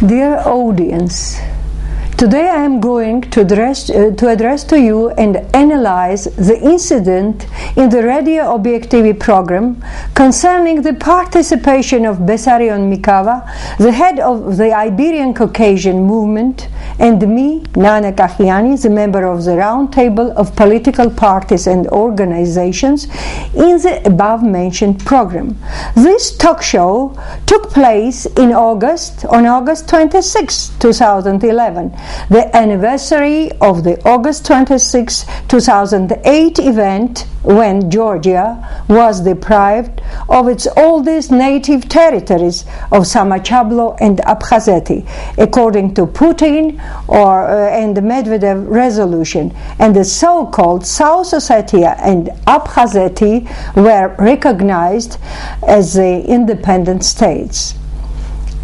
Dear audience, today I am going to address to you and analyze the incident in the Radio Obiektivi program concerning the participation of Bessarion Mikava, the head of the Iberian Caucasian movement, and me, Nana Kahiani, the member of the Round Table of Political Parties and Organizations, in the above-mentioned program. This talk show took place on August 26, 2011, the anniversary of the August 26, 2008 event when Georgia was deprived of its oldest native territories of Samachablo and Abkhazeti, according to Putin and the Medvedev resolution, and the so-called South Ossetia and Abkhazeti were recognized as the independent states.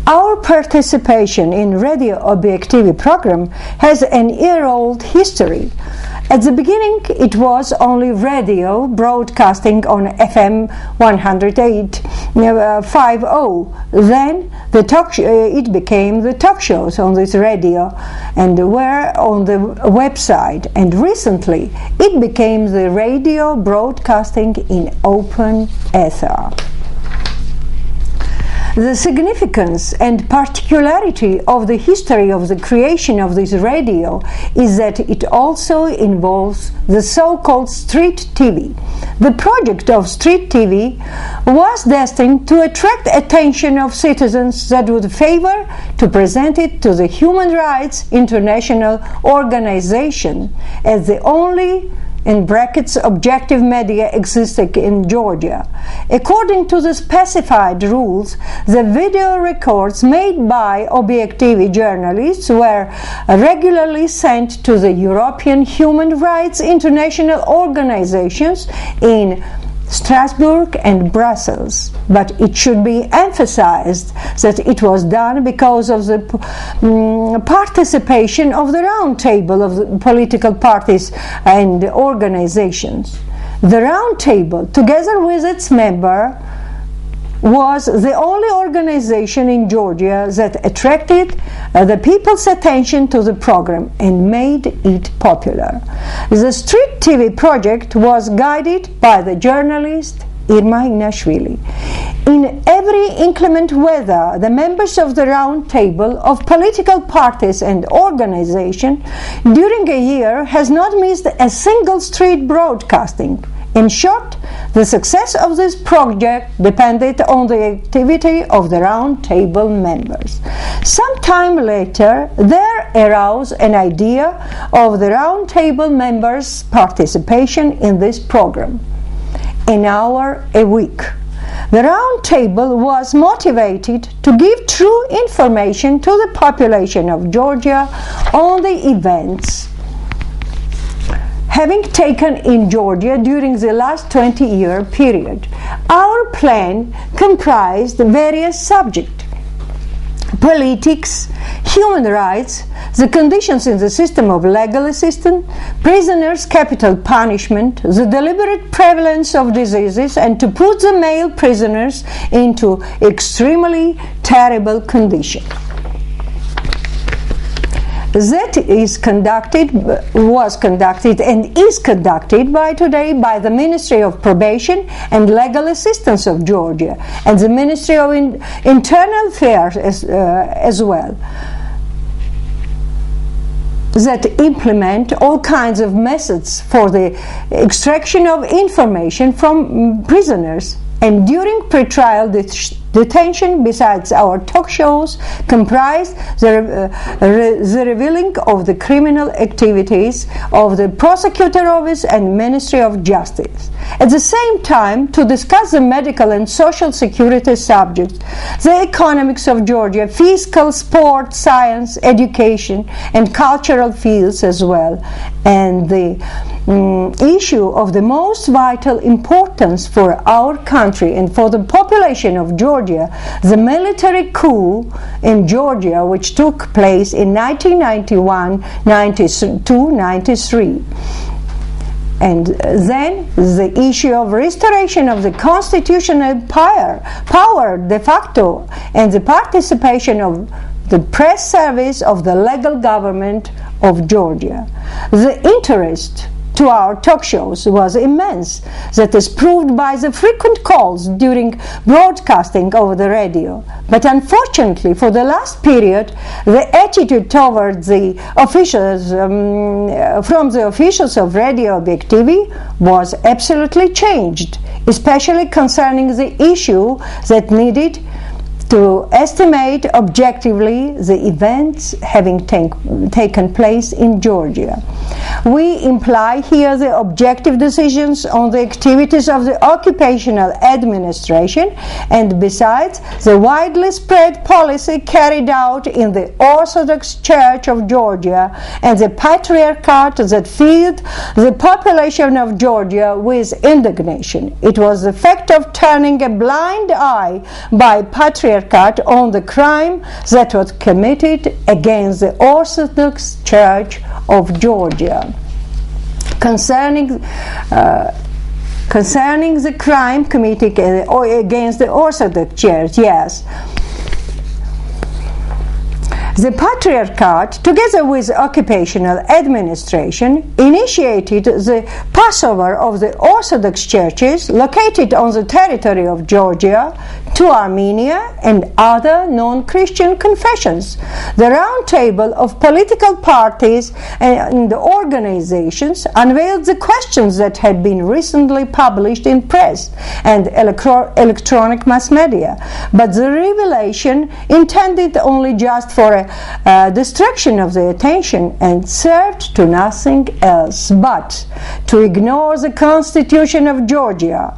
Our participation in Radio Obiektivi program has an year-old history. At the beginning, it was only radio broadcasting on FM 108.50. Then it became the talk shows on this radio and were on the website. And recently, it became the radio broadcasting in open ether. The significance and particularity of the history of the creation of this radio is that it also involves the so-called street TV. The project of street TV was destined to attract attention of citizens that would favor to present it to the Human Rights International Organization as the only objective media existing in Georgia. According to the specified rules, the video records made by Obiektivi journalists were regularly sent to the European Human Rights International Organizations in Strasbourg and Brussels, but it should be emphasized that it was done because of the participation of the Round Table of the political parties and organizations. The Round Table, together with its member, was the only organization in Georgia that attracted the people's attention to the program and made it popular. The Street TV project was guided by the journalist Irma Ignashvili. In every inclement weather, the members of the Round Table of political parties and organizations during a year has not missed a single street broadcasting. In short, the success of this project depended on the activity of the Round Table members. Some time later, there arose an idea of the Round Table members' participation in this program. An hour a week. The Round Table was motivated to give true information to the population of Georgia on the events having taken in Georgia during the last 20-year period. Our plan comprised various subjects: politics, human rights, the conditions in the system of legal assistance, prisoners' capital punishment, the deliberate prevalence of diseases, and to put the male prisoners into extremely terrible conditions. That was conducted and is conducted by the Ministry of Probation and Legal Assistance of Georgia and the Ministry of Internal Affairs as well, that implement all kinds of methods for the extraction of information from prisoners. And during pretrial detention, besides our talk shows, comprised the revealing of the criminal activities of the Prosecutor Office and Ministry of Justice. At the same time, to discuss the medical and social security subjects, the economics of Georgia, fiscal, sport, science, education, and cultural fields as well, and the issue of the most vital importance for our country and for the population of Georgia, the military coup in Georgia, which took place in 1991, 92, 93. And then the issue of restoration of the constitutional power de facto and the participation of the press service of the legal government of Georgia. The interest to our talk shows was immense. That is proved by the frequent calls during broadcasting over the radio. But unfortunately, for the last period, the attitude towards the officials, from the officials of Radio Objektivi was absolutely changed, especially concerning the issue that needed to estimate objectively the events having taken place in Georgia. We imply here the objective decisions on the activities of the occupational administration, and besides the widely spread policy carried out in the Orthodox Church of Georgia and the patriarchate that filled the population of Georgia with indignation. It was the fact of turning a blind eye by patriarchate on the crime that was committed against the Orthodox Church of Georgia. Concerning the crime committed against the Orthodox Church, yes. The Patriarchate, together with occupational administration, initiated the Passover of the Orthodox churches located on the territory of Georgia to Armenia and other non-Christian confessions. The round table of political parties and organizations unveiled the questions that had been recently published in press and electronic mass media, but the revelation intended only just for a distraction of the attention and served to nothing else but to ignore the Constitution of Georgia,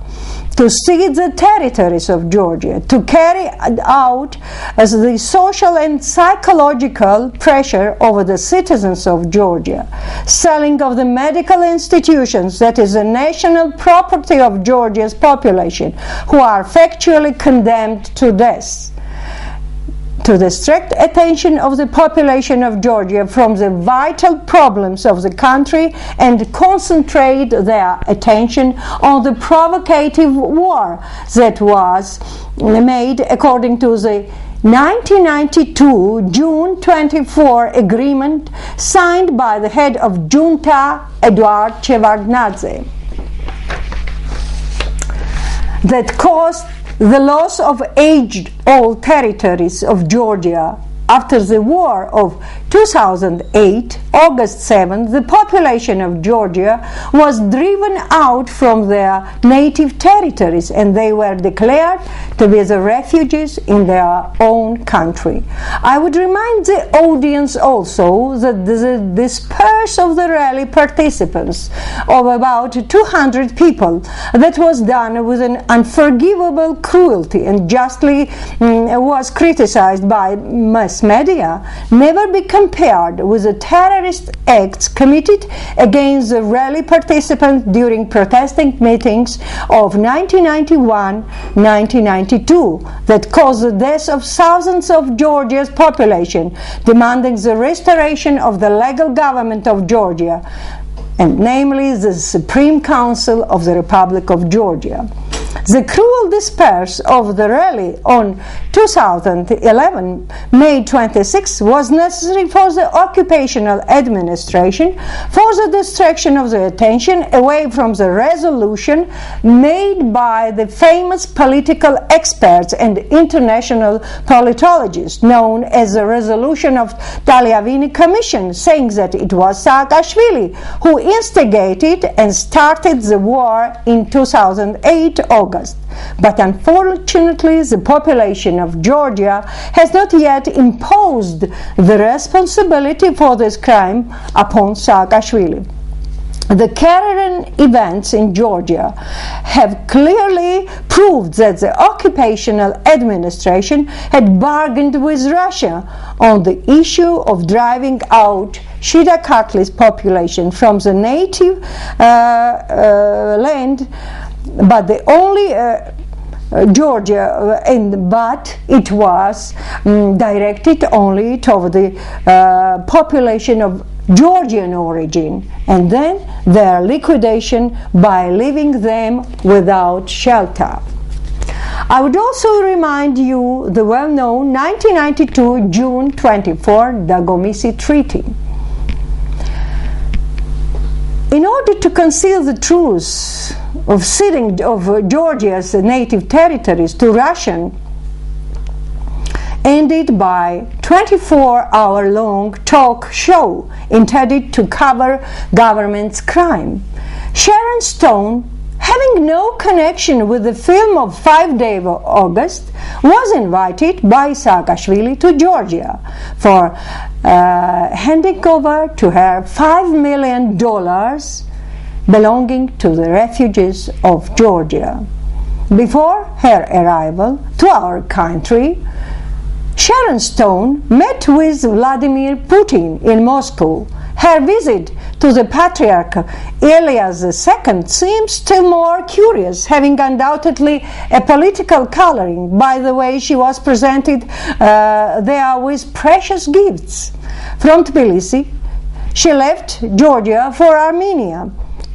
to cede the territories of Georgia, to carry out the social and psychological pressure over the citizens of Georgia, selling of the medical institutions, that is the national property of Georgia's population, who are factually condemned to death, to distract attention of the population of Georgia from the vital problems of the country and concentrate their attention on the provocative war that was made according to the 1992 June 24 agreement signed by the head of junta Eduard Shevardnadze, that caused the loss of age-old territories of Georgia. After the war of 2008, August 7, the population of Georgia was driven out from their native territories and they were declared to be the refugees in their own country. I would remind the audience also that the disperse of the rally participants of about 200 people that was done with an unforgivable cruelty and justly was criticized by mass media never be compared with the terrorist acts committed against the rally participants during protesting meetings of 1991-1992 that caused the death of thousands of Georgia's population, demanding the restoration of the legal government of Georgia, and namely the Supreme Council of the Republic of Georgia. The cruel disperse of the rally on 2011, May 26, was necessary for the occupational administration for the distraction of the attention away from the resolution made by the famous political experts and international politologists known as the resolution of Taliavini Commission, saying that it was Saakashvili who instigated and started the war in 2008 August. But unfortunately, the population of Georgia has not yet imposed the responsibility for this crime upon Saakashvili. The current events in Georgia have clearly proved that the occupational administration had bargained with Russia on the issue of driving out Shida Kartli's population from the native land, but the only Georgia, but it was directed only toward the population of Georgian origin, and then their liquidation by leaving them without shelter. I would also remind you the well-known 1992 June 24 Dagomisi Treaty. In order to conceal the truth of ceding of Georgia's native territories to Russian, ended by 24-hour-long talk show intended to cover government's crime. Sharon Stone, having no connection with the film of 5 Days of August, was invited by Saakashvili to Georgia for handing over to her $5 million belonging to the refugees of Georgia. Before her arrival to our country, Sharon Stone met with Vladimir Putin in Moscow. Her visit to the Patriarch Elias II seems still more curious, having undoubtedly a political coloring. By the way, she was presented there with precious gifts. From Tbilisi, she left Georgia for Armenia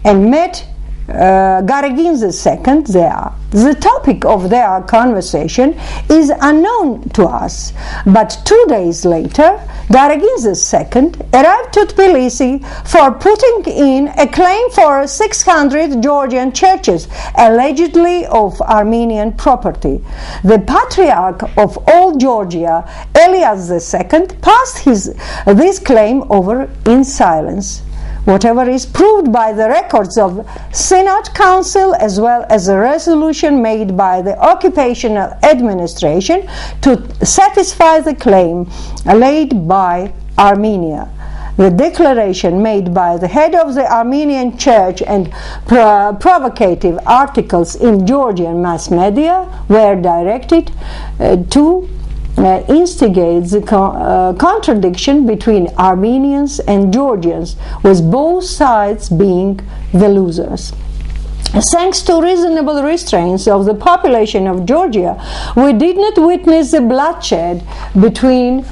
and met Garagin II there. The topic of their conversation is unknown to us, but 2 days later, Garagin II arrived to Tbilisi for putting in a claim for 600 Georgian churches, allegedly of Armenian property. The Patriarch of all Georgia, Elias II, passed this claim over in silence. Whatever is proved by the records of Synod Council as well as a resolution made by the occupational administration to satisfy the claim laid by Armenia. The declaration made by the head of the Armenian Church and provocative articles in Georgian mass media were directed to instigate the contradiction between Armenians and Georgians, with both sides being the losers. Thanks to reasonable restraints of the population of Georgia, we did not witness the bloodshed between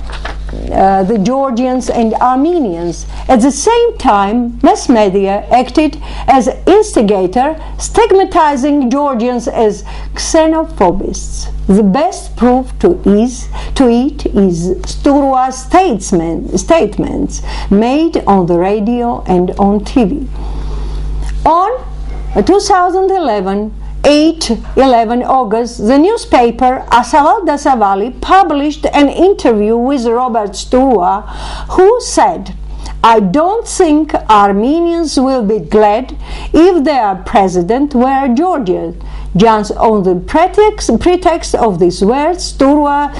the Georgians and Armenians. At the same time, mass media acted as instigator, stigmatizing Georgians as xenophobists. The best proof to it is Sturua's statements made on the radio and on TV. On 2011, 8-11 August, the newspaper Asaval Dasavali published an interview with Robert Sturua, who said, "I don't think Armenians will be glad if their president were Georgian." Just on the pretext of these words, Sturua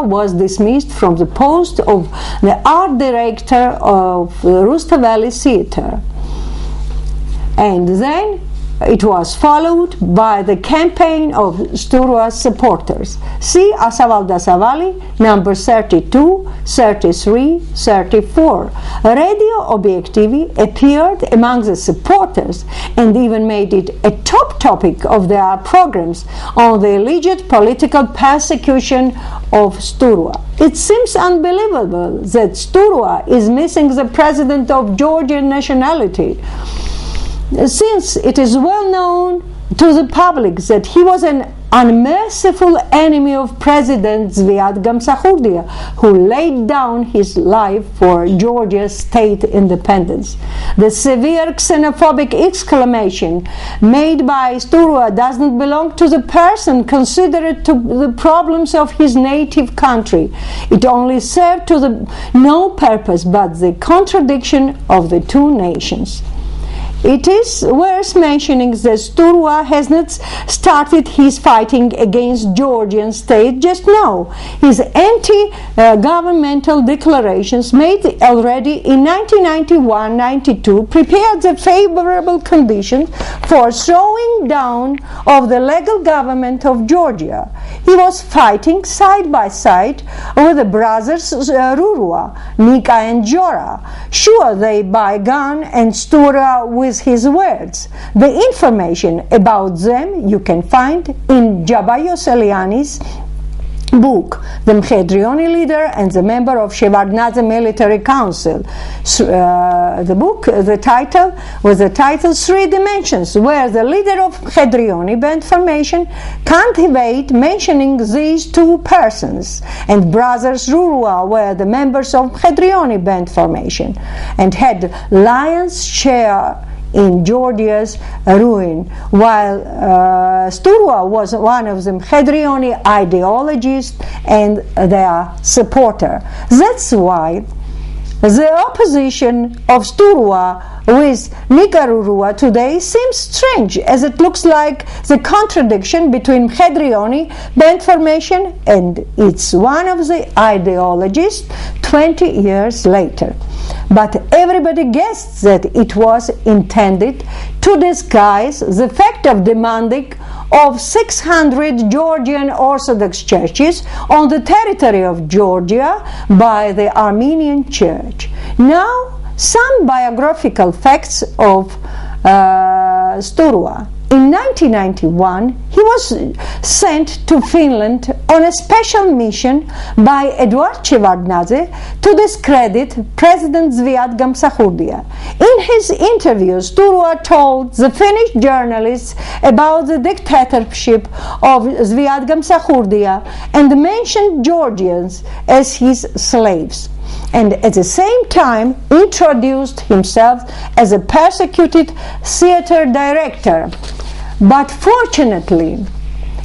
was dismissed from the post of the art director of Rustaveli Theatre. And then it was followed by the campaign of Sturua's supporters. See Asaval Dasavali, number 32, 33, 34. Radio Obiektivi appeared among the supporters and even made it a top topic of their programs on the alleged political persecution of Sturua. It seems unbelievable that Sturua is missing the president of Georgian nationality, since it is well known to the public that he was an unmerciful enemy of President Zviad Gamsakhudia, who laid down his life for Georgia's state independence. The severe xenophobic exclamation made by Sturua doesn't belong to the person considerate to the problems of his native country. It only served to no purpose but the contradiction of the two nations. It is worth mentioning that Sturua has not started his fighting against Georgian state just now. His anti-governmental declarations made already in 1991-92 prepared the favorable conditions for throwing down of the legal government of Georgia. He was fighting side by side with the brothers Rurua, Nika and Jora. Sure, they buy gun and Sturua with his words. The information about them you can find in Jabayos Eliani's book, The Mkhedrioni Leader and the Member of Shevardnadze Military Council, the book, the title was the title Three Dimensions, where the leader of Hedrioni band formation cultivate mentioning these two persons, and brothers Rurua were the members of Hedrioni band formation and had lion's share in Georgia's ruin, while Sturua was one of the Hedrioni ideologists and their supporter. That's why the opposition of Sturua with Nicarurua today seems strange, as it looks like the contradiction between Hedrioni band formation and it's one of the ideologists 20 years later. But everybody guessed that it was intended to disguise the fact of demanding of 600 Georgian Orthodox churches on the territory of Georgia by the Armenian Church. Now, some biographical facts of Sturua. In 1991, he was sent to Finland on a special mission by Eduard Shevardnadze to discredit President Zviad Gamsahurdia. In his interviews, Sturua told the Finnish journalists about the dictatorship of Zviad Gamsahurdia and mentioned Georgians as his slaves, and at the same time introduced himself as a persecuted theater director. But fortunately,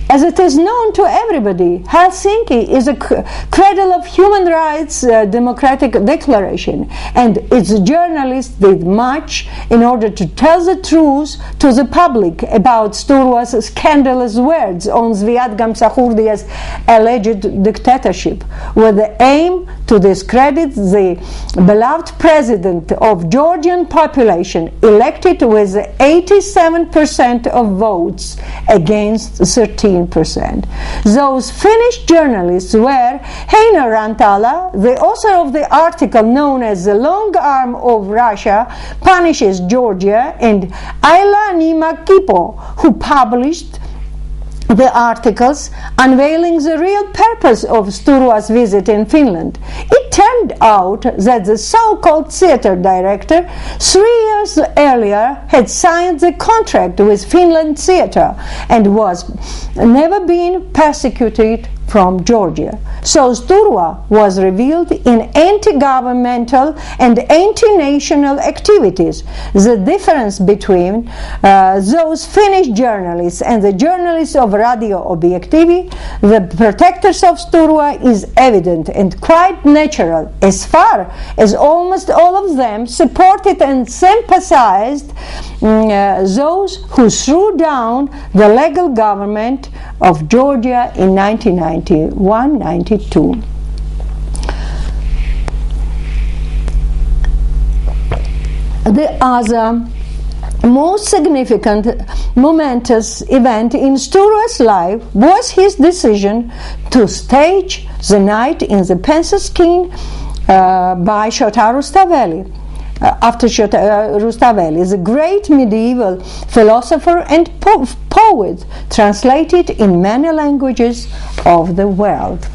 as it is known to everybody, Helsinki is a cradle of human rights democratic declaration, and its journalists did much in order to tell the truth to the public about Sturua's scandalous words on Zviad Gamsahurdia's alleged dictatorship, with the aim to discredit the beloved president of Georgian population, elected with 87% of votes against 13%. Those Finnish journalists were Heino Rantala, the author of the article known as The Long Arm of Russia Punishes Georgia, and Aila Nimakipo, who published the articles unveiling the real purpose of Sturua's visit in Finland. It turned out that the so-called theater director 3 years earlier had signed the contract with Finland Theatre and was never been persecuted from Georgia. So Sturua was revealed in anti-governmental and anti-national activities. The difference between those Finnish journalists and the journalists of Radio Obiektivi, the protectors of Sturua, is evident and quite natural, as far as almost all of them supported and sympathized those who threw down the legal government of Georgia in 1991-92. The other most significant, momentous event in Sturua's life was his decision to stage the night in the Panther skin by Shota Rustaveli. After Shota Rustaveli, the great medieval philosopher and poet, translated in many languages of the world.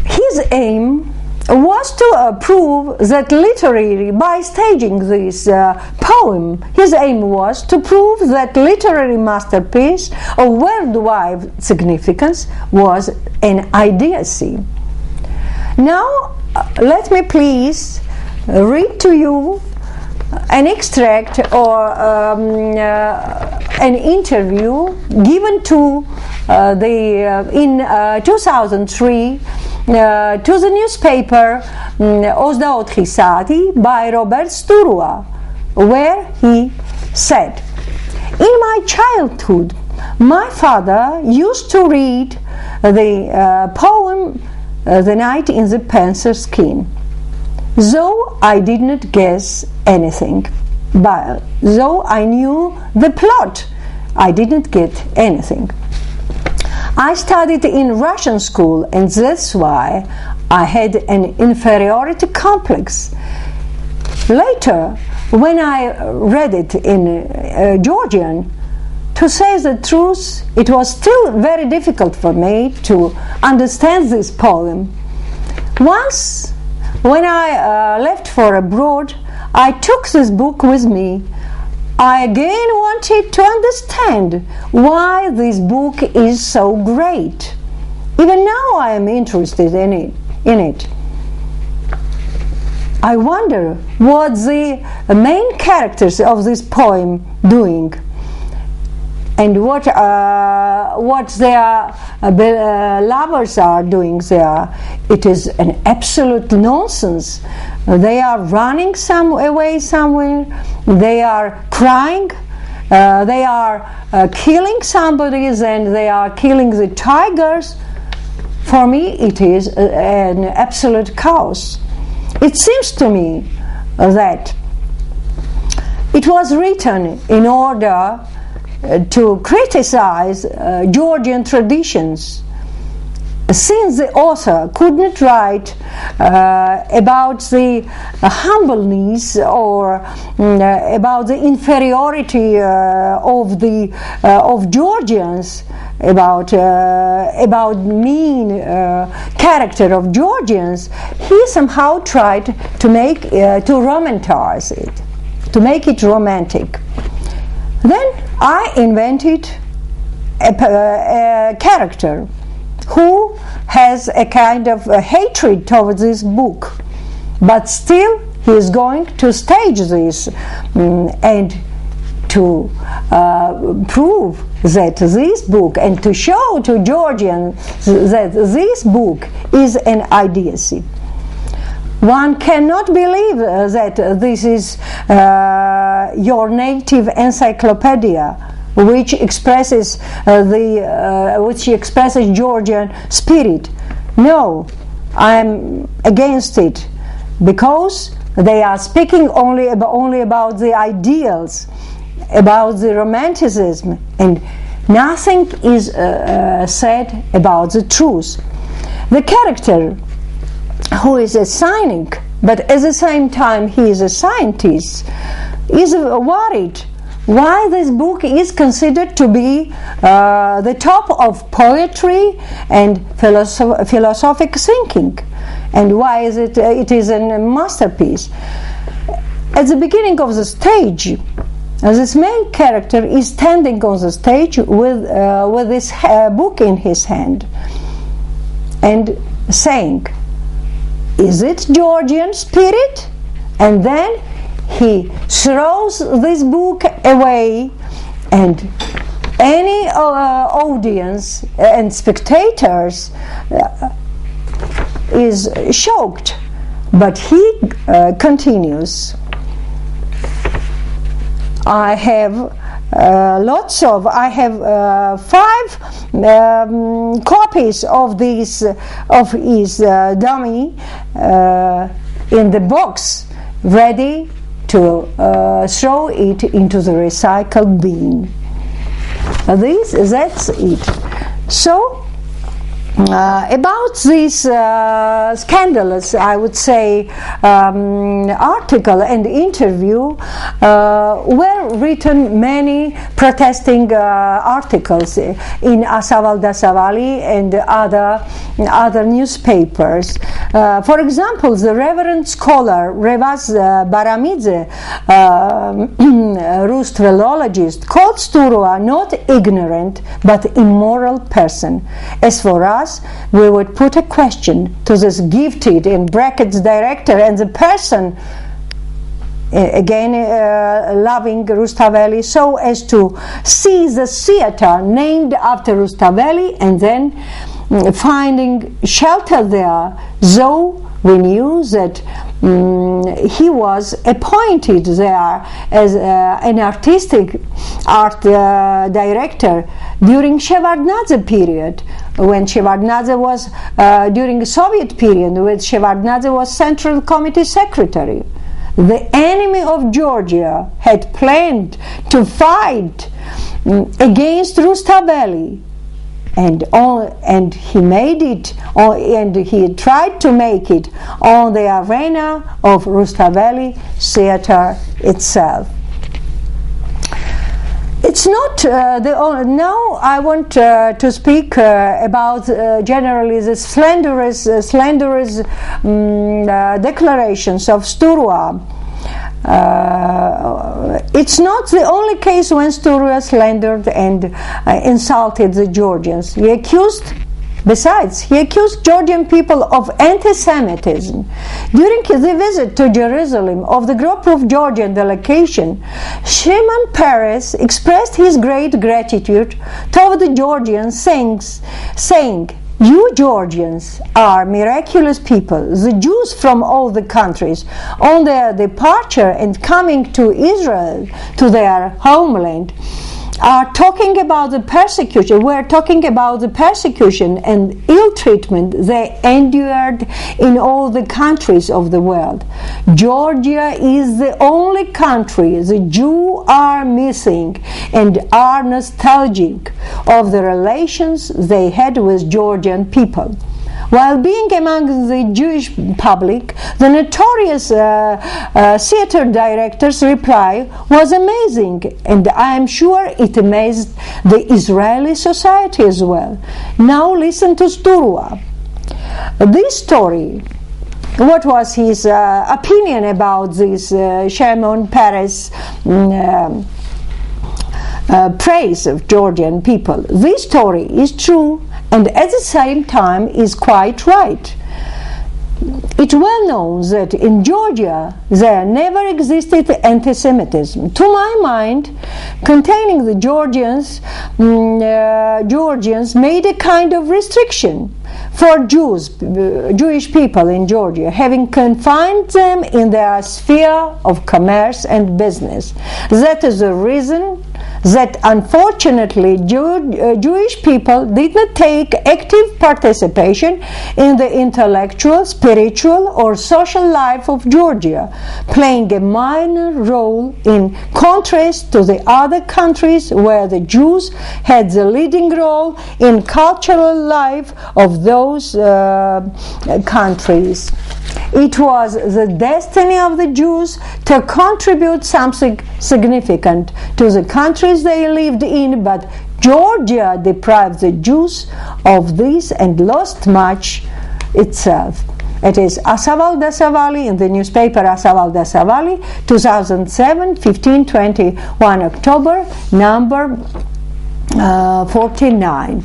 His aim was to prove that literary, by staging this poem, his aim was to prove that literary masterpiece of worldwide significance was an idiocy. Now, let me please read to you an extract or an interview given to in 2003 to the newspaper Ozda Otrisati by Robert Sturua, where he said, "In my childhood, my father used to read the poem The Night in the Panther Skin. Though I did not guess anything, but though I knew the plot, I didn't get anything. I studied in Russian school, and that's why I had an inferiority complex. Later, when I read it in Georgian, to say the truth, it was still very difficult for me to understand this poem. Once, when I left for abroad, I took this book with me. I again wanted to understand why this book is so great. Even now I am interested in it. I wonder what the main characters of this poem doing, and what their lovers are doing there. It is an absolute nonsense. They are running away somewhere. They are crying. They are killing somebody, and they are killing the tigers. For me, it is an absolute chaos. It seems to me that it was written in order to criticize Georgian traditions, since the author couldn't write about the humbleness or about the inferiority of Georgians, about mean character of Georgians. He somehow tried to romanticize it, to make it romantic. Then I invented a character who has a kind of hatred towards this book, but still he is going to stage this and to prove that this book, and to show to Georgians that this book is an idiocy. One cannot believe that this is your native encyclopedia, which expresses Georgian spirit. No, I am against it, because they are speaking only about the ideals, about the romanticism, and nothing is said about the truth. The character who is a cynic, but at the same time he is a scientist, is worried why this book is considered to be the top of poetry and philosophic thinking, and why is it is a masterpiece. At the beginning of the stage, this main character is standing on the stage with this book in his hand and saying, "Is it Georgian spirit?" And then he throws this book away, and any audience and spectators is shocked. But he continues. I have 5 copies of his dummy in the box, ready to throw it into the recycled bin. That's it. So, about this scandalous, I would say, article and interview, were written many protesting articles in Asaval Dasavali and other newspapers. For example, the Reverend Scholar Revaz Baramidze, Rustavelologist, called Sturua not ignorant but immoral person. As for us, we would put a question to this gifted, in brackets, director, and the person again loving Rustaveli, so as to see the theater named after Rustaveli and then finding shelter there, though we knew that he was appointed there as an artistic art director during Shevardnadze period, when Shevardnadze was during the Soviet period, when Shevardnadze was Central Committee Secretary. The enemy of Georgia had planned to fight against Rustaveli, and he made it, and he tried to make it on the arena of Rustaveli theater itself. It's not the only. Now I want to speak about generally the slanderous declarations of Sturua. It's not the only case when Sturua slandered and insulted the Georgians. He accused Georgian people of anti-Semitism. During the visit to Jerusalem of the group of Georgian delegation, Shimon Peres expressed his great gratitude toward the Georgians, saying, "You Georgians are miraculous people. The Jews from all the countries, on their departure and coming to Israel, to their homeland, are talking about the persecution. We're talking about the persecution and ill treatment they endured in all the countries of the world. Georgia is the only country the Jews are missing and are nostalgic of the relations they had with Georgian people." While being among the Jewish public, the notorious theater director's reply was amazing, and I am sure it amazed the Israeli society as well. Now listen to Sturua. This story, what was his opinion about this Shimon Peres praise of Georgian people? This story is true and at the same time is quite right. It's well known that in Georgia there never existed anti-Semitism. To my mind, containing the Georgians made a kind of restriction for Jewish people in Georgia, having confined them in their sphere of commerce and business. That is the reason that unfortunately Jewish people did not take active participation in the intellectual, spiritual or social life of Georgia, playing a minor role in contrast to the other countries where the Jews had the leading role in cultural life of those countries. It was the destiny of the Jews to contribute something significant to the countries they lived in, but Georgia deprived the Jews of this and lost much itself. It is Asaval Dasavali in the newspaper Asaval Dasavali, 2007, 15/21 October, number 49.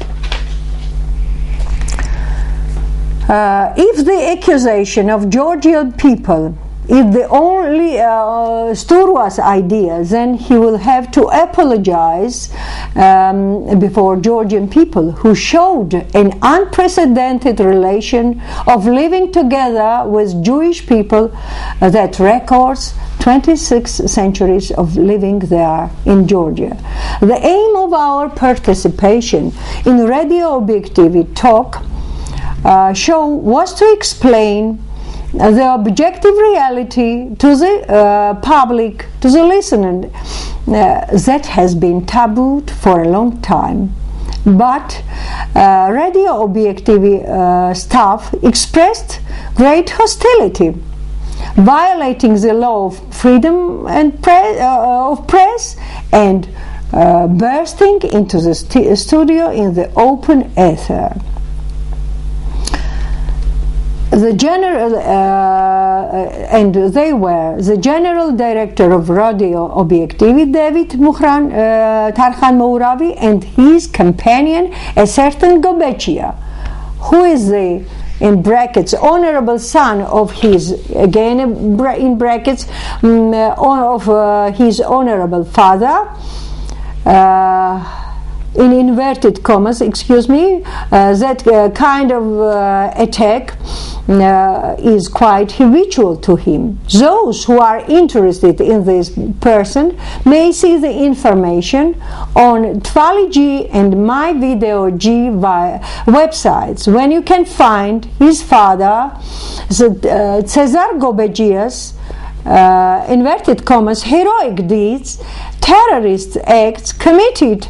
If the accusation of Georgian people is the only Sturua's idea, then he will have to apologize before Georgian people who showed an unprecedented relation of living together with Jewish people that records 26 centuries of living there in Georgia. The aim of our participation in Radio Objektivi talk show was to explain the objective reality to the public, to the listener, that has been tabooed for a long time. But Radio Objektivi staff expressed great hostility, violating the law of freedom and of press and bursting into the studio in the open ether. The general and they were the general director of Radio Objektivi, David Tarkhan Mouravi, and his companion, a certain Gobechia, who is the, in brackets, honorable son of his, again in brackets, of his honorable father, in inverted commas, excuse me, that kind of attack is quite habitual to him. Those who are interested in this person may see the information on Tvali and My Video G websites, when you can find his father, Cesar Gobegia's inverted commas, heroic deeds, terrorist acts committed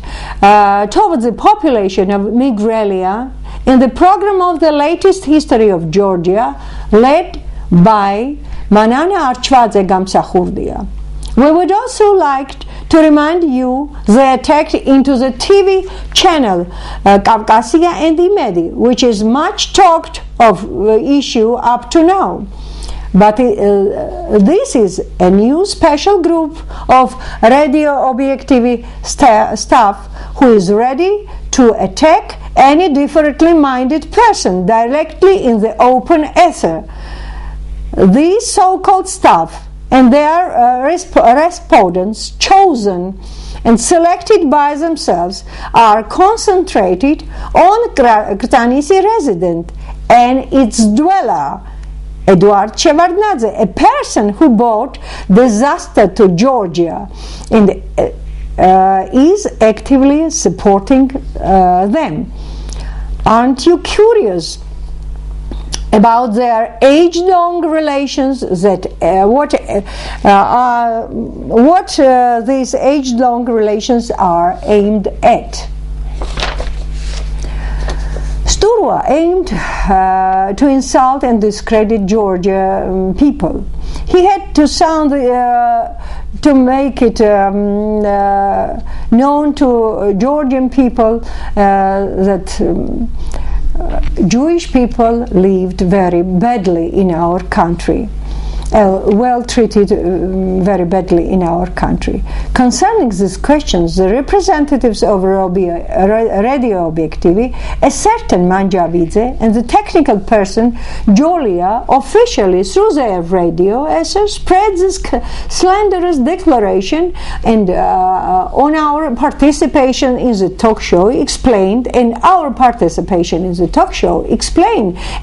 towards the population of Migrelia in the program of the latest history of Georgia, led by Manana Archvadze Gamsakhurdia. We would also like to remind you they attacked into the TV channel Kavkasia and Imedi, which is much talked of issue up to now. But this is a new special group of Radio Objektivi staff who is ready to attack any differently minded person directly in the open ether. These so-called staff and their respondents, chosen and selected by themselves, are concentrated on Kranisi resident and its dweller, Eduard Shevardnadze, a person who brought disaster to Georgia and is actively supporting them. Aren't you curious about their age-long relations? What these age-long relations are aimed at? Sturwa aimed to insult and discredit Georgia people. He had to sound to make it known to Georgian people that Jewish people lived very badly in our country, well treated very badly in our country. Concerning these questions, the representatives of Radio Objektivi, a certain Manjavidze, and the technical person Julia, officially through their radio spread this slanderous declaration, and on our participation in the talk show explained,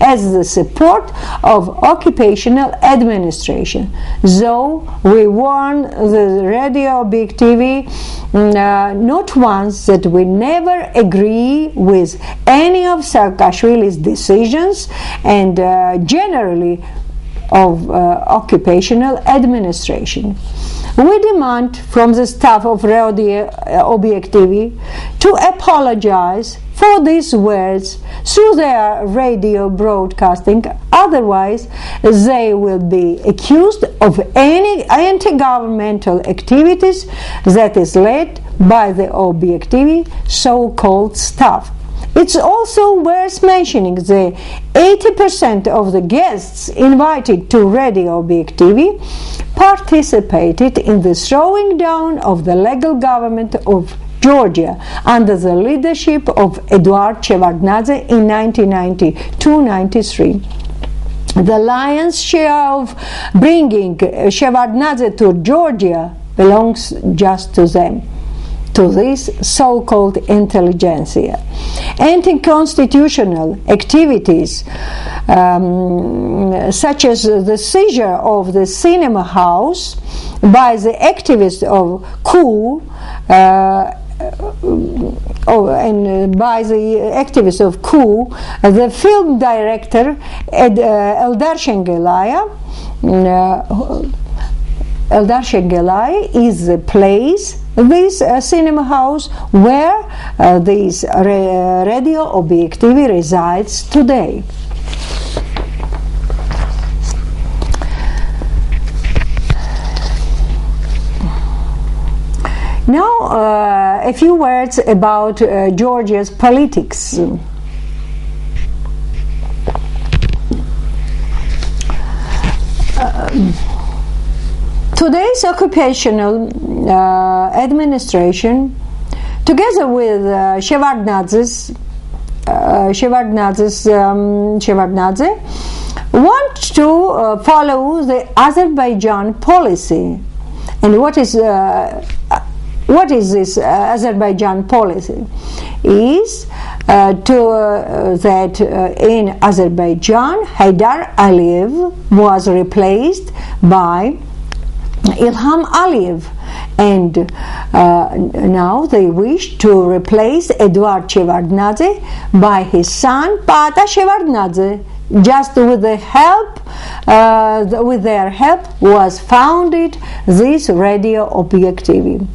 as the support of occupational administration. Though we warn the Radio Objektivi not once that we never agree with any of Saakashvili's decisions and generally of occupational administration. We demand from the staff of Radio Objektivi to apologize for these words through their radio broadcasting, otherwise they will be accused of any anti-governmental activities that is led by the Objektivi so-called staff. It's also worth mentioning that 80% of the guests invited to Radio Objektivi participated in the throwing down of the legal government of Georgia under the leadership of Eduard Shevardnadze in 1992-93. The lion's share of bringing Shevardnadze to Georgia belongs just to them, to this so-called intelligentsia. Anti-constitutional activities such as the seizure of the cinema house by the activists of coup the film director Eldar Shengelai is the place, this cinema house, where this Radio Objektivi resides today. Now, a few words about Georgia's politics. Today's occupational administration, together with Shevardnadze, want to follow the Azerbaijan policy. And what is this Azerbaijan policy? Is that in Azerbaijan, Haydar Aliyev was replaced by Ilham Aliyev, and now they wish to replace Eduard Shevardnadze by his son Pata Shevardnadze. Just with the help, with their help, was founded this Radio Objektivi.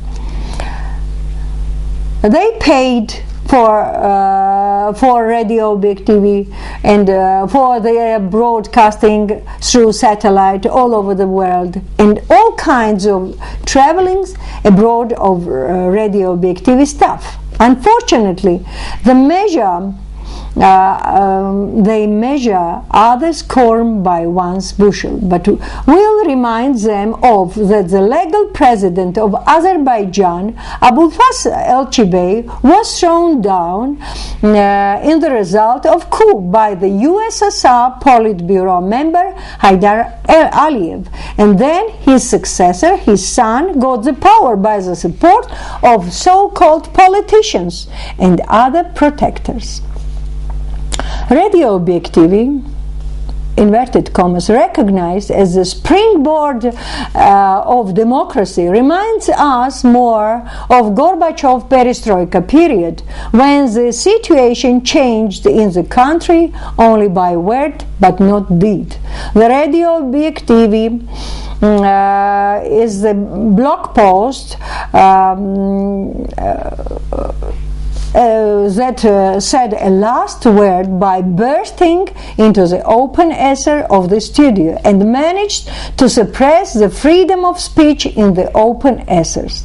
They paid for for radio objectivity and for their broadcasting through satellite all over the world, and all kinds of travelings abroad of radio objectivity stuff. Unfortunately, they measure others' corn by one's bushel, but will remind them of that the legal president of Azerbaijan, Abulfaz Elchibey, was thrown down in the result of coup by the USSR Politburo member Haidar Aliyev, and then his successor, his son, got the power by the support of so-called politicians and other protectors. Radio objectivity, inverted commas, recognized as the springboard of democracy, reminds us more of Gorbachev perestroika period, when the situation changed in the country only by word but not deed. The radio objectivity is the blog post that said a last word by bursting into the open ether of the studio and managed to suppress the freedom of speech in the open ethers.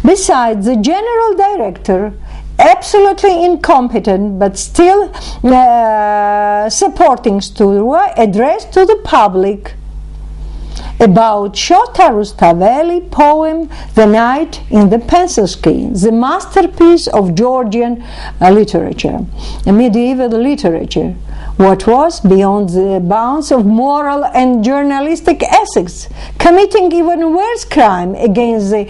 Besides, the general director, absolutely incompetent but still supporting Sturua, addressed to the public about Shota Rustaveli poem The Night in the Pencil Screen, the masterpiece of Georgian literature, medieval literature, what was beyond the bounds of moral and journalistic ethics, committing even worse crime against the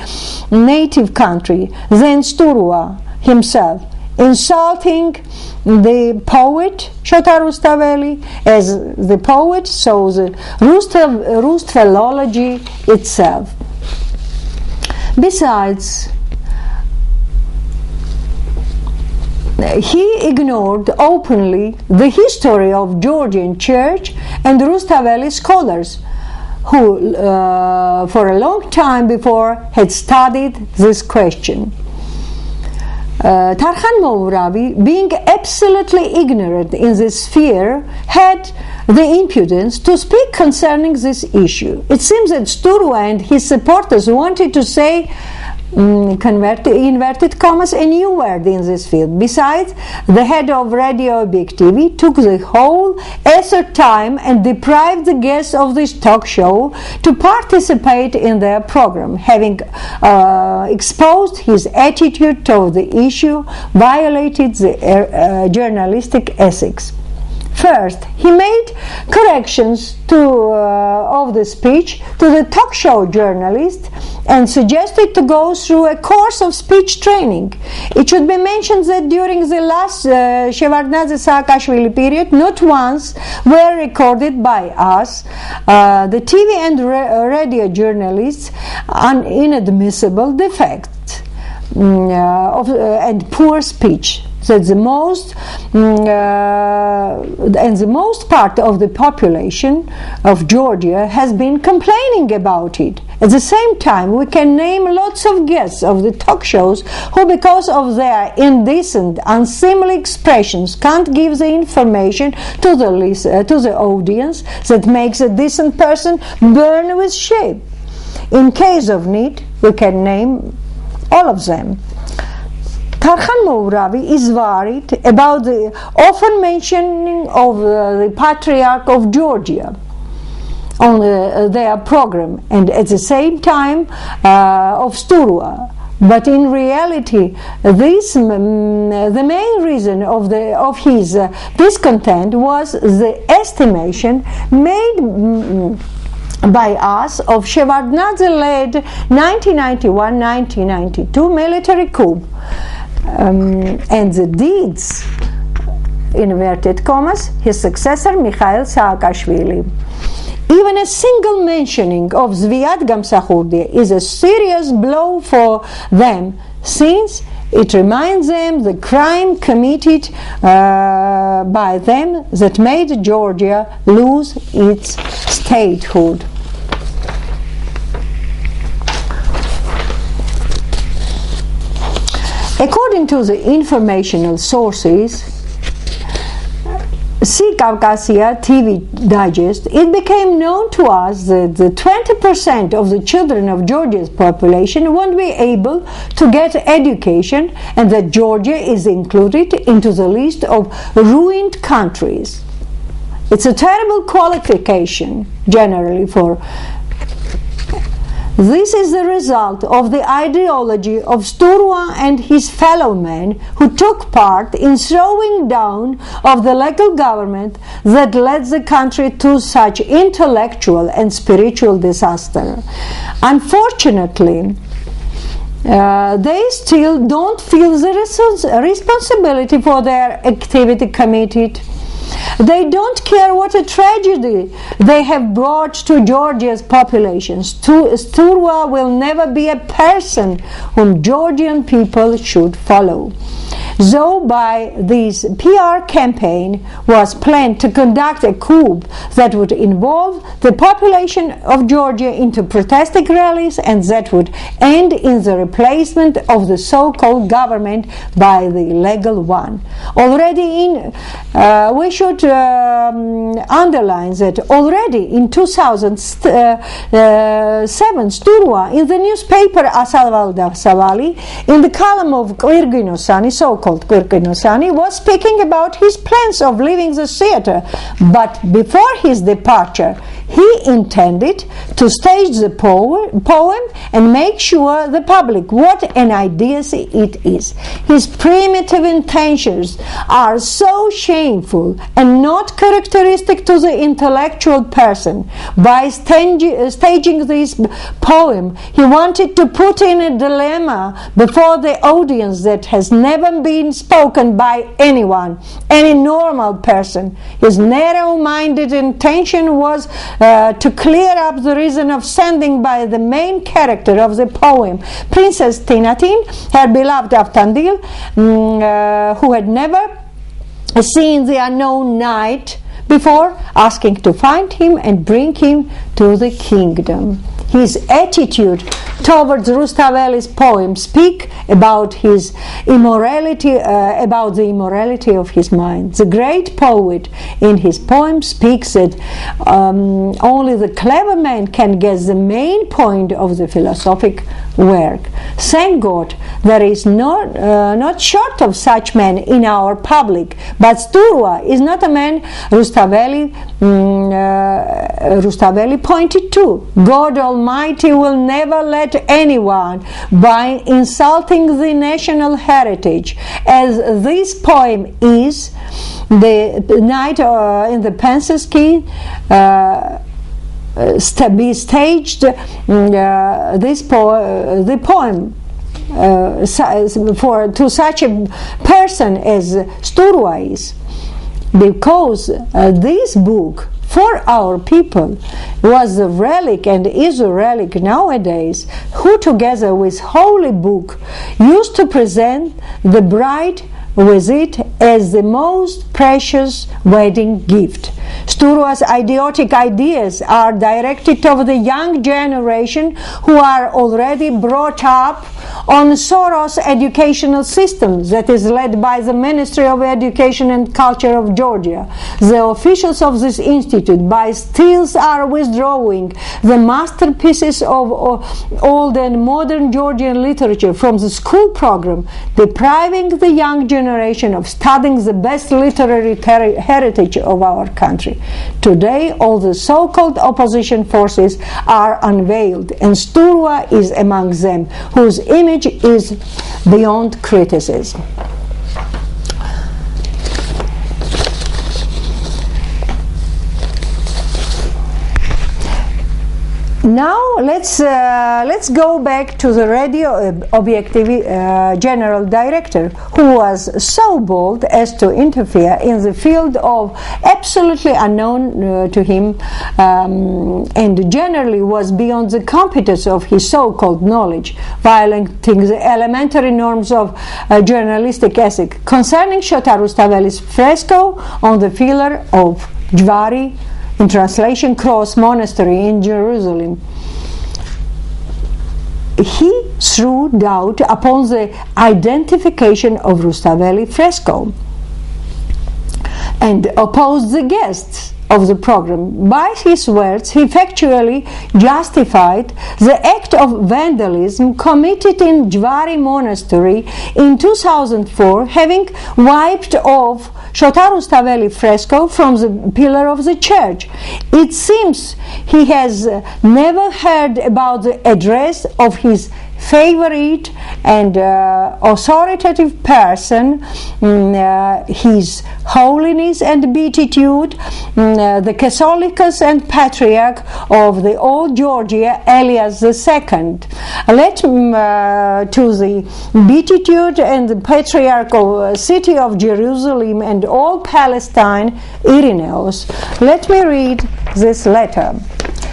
native country than Sturua himself, insulting the poet Shota Rustaveli as the poet, so the Rustavelology itself. Besides, he ignored openly the history of Georgian church and Rustaveli scholars, who for a long time before had studied this question. Tarkhan Mouravi, being absolutely ignorant in this sphere, had the impudence to speak concerning this issue. It seems that Sturua and his supporters wanted to say, inverted commas, a new word in this field. Besides, the head of Radio objectivity took the whole ether time and deprived the guests of this talk show to participate in their program, having exposed his attitude toward the issue, violated the journalistic ethics. First, he made corrections of the speech to the talk show journalist and suggested to go through a course of speech training. It should be mentioned that during the last Shevardnadze Saakashvili period, not once were recorded by us, the TV and radio journalists, inadmissible defects and poor speech. That the most part of the population of Georgia has been complaining about it. At the same time, we can name lots of guests of the talk shows who, because of their indecent, unseemly expressions, can't give the information to the audience that makes a decent person burn with shame. In case of need, we can name all of them. Tarkhan Mouravi is worried about the often mentioning of the Patriarch of Georgia on their program, and at the same time of Sturua. But in reality, the main reason of his discontent was the estimation made by us of Shevardnadze-led 1991-1992 military coup. And the deeds, inverted commas, his successor Mikhail Saakashvili. Even a single mentioning of Zviad Gamsahurdia is a serious blow for them, since it reminds them the crime committed by them that made Georgia lose its statehood. According to the informational sources, see Caucasia TV Digest, it became known to us that the 20% of the children of Georgia's population won't be able to get education, and that Georgia is included into the list of ruined countries. It's a terrible qualification generally for. This is the result of the ideology of Sturwa and his fellow men who took part in throwing down of the legal government that led the country to such intellectual and spiritual disaster. Unfortunately, they still don't feel the responsibility for their activity committed. They don't care what a tragedy they have brought to Georgia's population. Sturwa will never be a person whom Georgian people should follow. Though by this PR campaign was planned to conduct a coup that would involve the population of Georgia into protesting rallies and that would end in the replacement of the so-called government by the legal one. Already we should underline that already in 2007 Sturwa in the newspaper Asal Savali in the column of Kvirginosani, so-called Kvirginosani, was speaking about his plans of leaving the theater, but before his departure he intended to stage the poem and make sure the public what an idiocy it is. His primitive intentions are so shameful and not characteristic to the intellectual person. By staging this poem, he wanted to put in a dilemma before the audience that has never been spoken by anyone, any normal person. His narrow-minded intention was to clear up the reason of sending by the main character of the poem, Princess Tinatin, her beloved Avtandil, who had never seen the unknown knight before, asking to find him and bring him to the kingdom. His attitude towards Rustaveli's poem speak about his immorality, about the immorality of his mind. The great poet in his poem speaks that only the clever man can guess the main point of the philosophic work. Thank God there is not short of such men in our public, but Sturwa is not a man Rustaveli pointed to. God Almighty will never let anyone, by insulting the national heritage, as this poem is, the night in the Pensiski, be staged the poem to such a person as Sturwa is, because this book for our people was a relic and is a relic nowadays, who together with holy book used to present the bride with it as the most precious wedding gift. Sturwa's idiotic ideas are directed toward the young generation who are already brought up on Soros educational system that is led by the Ministry of Education and Culture of Georgia. The officials of this institute by steals are withdrawing the masterpieces of old and modern Georgian literature from the school program, depriving the young generation of studying the best literary heritage of our country. Today, all the so-called opposition forces are unveiled, and Sturwa is among them, whose image is beyond criticism. Now let's go back to the Radio Objektivi general director, who was so bold as to interfere in the field of absolutely unknown to him, and generally was beyond the competence of his so-called knowledge, violating the elementary norms of journalistic ethics concerning Shota Rustaveli's fresco on the pillar of Jvari, in translation Cross Monastery in Jerusalem. He threw doubt upon the identification of Rustaveli fresco. and opposed the guests of the program. By his words, he factually justified the act of vandalism committed in Jvari Monastery in 2004, having wiped off Shota Rustaveli fresco from the pillar of the church. It seems he has never heard about the address of his favorite and authoritative person, His Holiness and Beatitude, the Catholicos and Patriarch of the Old Georgia, Elias II. Let to the Beatitude and the Patriarch of City of Jerusalem and all Palestine, Irenaeus. Let me read this letter.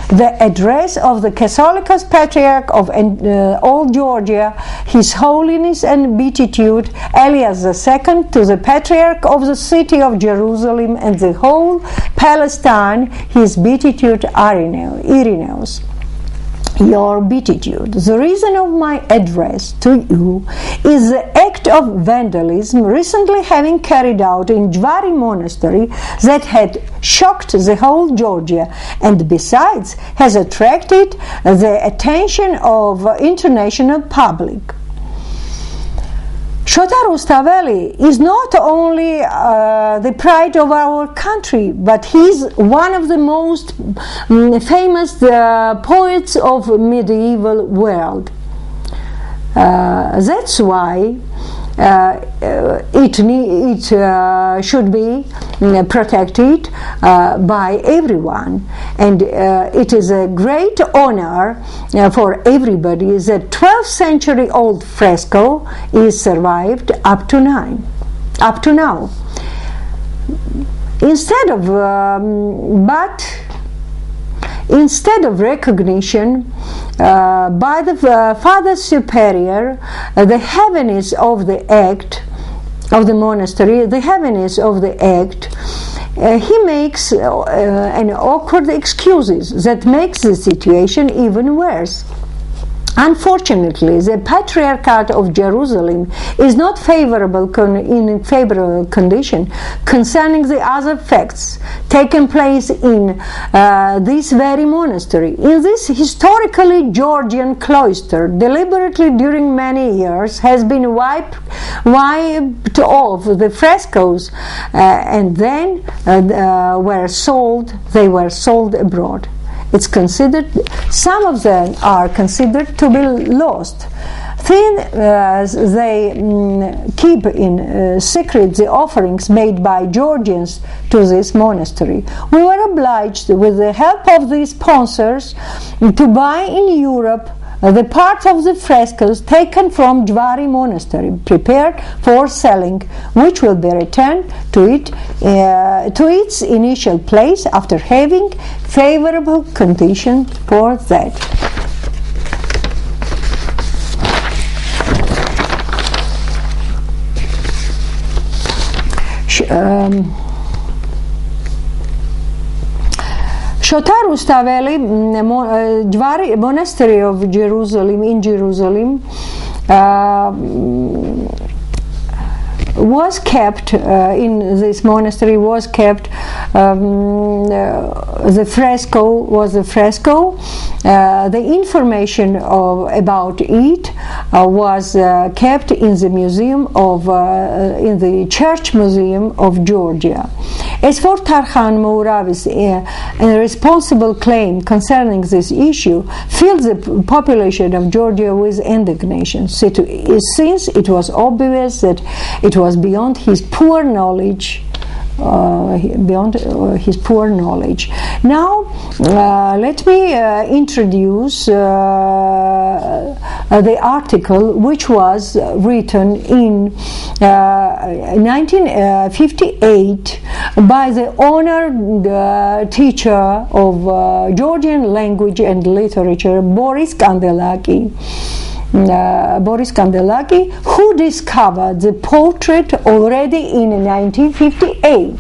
The address of the Catholicos Patriarch of Old Georgia, His Holiness and Beatitude, Elias II, to the Patriarch of the City of Jerusalem and the whole Palestine, His Beatitude Irenaeus. Your Beatitude. The reason of my address to you is the act of vandalism recently having carried out in Jvari Monastery that had shocked the whole Georgia and besides has attracted the attention of international public. Shota Rustaveli is not only the pride of our country, but he's one of the most famous poets of medieval world. That's why it should be protected by everyone, and it is a great honor for everybody that 12th century old fresco is survived up to now. Instead of recognition by the Father Superior, the heaviness of the act of the monastery, the heaviness of the act, he makes an awkward excuses that makes the situation even worse. Unfortunately, the Patriarchate of Jerusalem is not in favorable condition concerning the other facts taken place in this very monastery. In this historically Georgian cloister, deliberately during many years has been wiped off the frescoes and then they were sold abroad. It's considered, some of them are considered to be lost. They keep in secret the offerings made by Georgians to this monastery. We were obliged, with the help of these sponsors, to buy in Europe the part of the frescoes taken from Jvari Monastery, prepared for selling, which will be returned to its initial place after having favorable conditions for that. Shota Rustaveli, Jvari Monastery of Jerusalem, in Jerusalem, was kept in this monastery. Was kept the fresco. The information about it was kept in the museum in the Church Museum of Georgia. As for Tarkhan Mouravi's irresponsible claim concerning this issue, filled the population of Georgia with indignation, since it was obvious that it was beyond his poor knowledge. Now, let me introduce the article which was written in 1958 by the honored teacher of Georgian language and literature, Boris Kandelaki, who discovered the portrait already in 1958.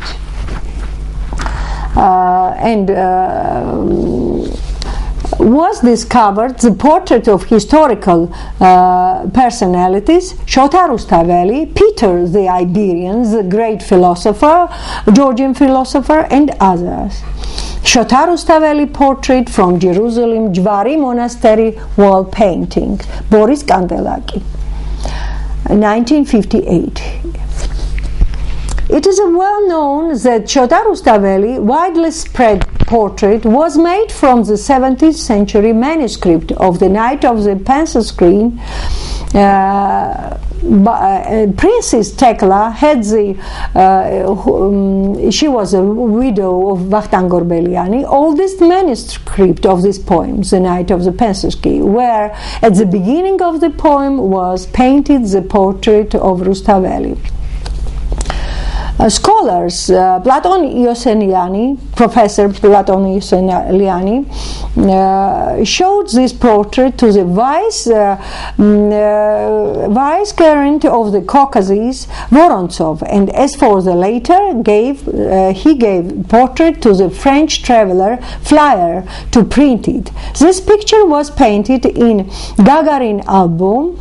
was discovered the portrait of historical personalities: Shota Rustaveli, Peter the Iberian, the great philosopher, Georgian philosopher, and others. Shota Rustaveli portrait from Jerusalem, Jvari Monastery wall painting, Boris Kandelaki, 1958. It is well known that Shota Rustaveli widely spread portrait was made from the 17th century manuscript of the Night of the Panther screen. Princess Tekla had she was a widow of Vakhtang Orbeliani, oldest manuscript of this poem, The Night of the Panther screen, where at the beginning of the poem was painted the portrait of Rustaveli. Scholars, Platon Ioseliani, Professor Platon Ioseliani, showed this portrait to the vice-regent of the Caucasus, Vorontsov, and as for the later, he gave portrait to the French traveler Flyer to print it. This picture was painted in Gagarin album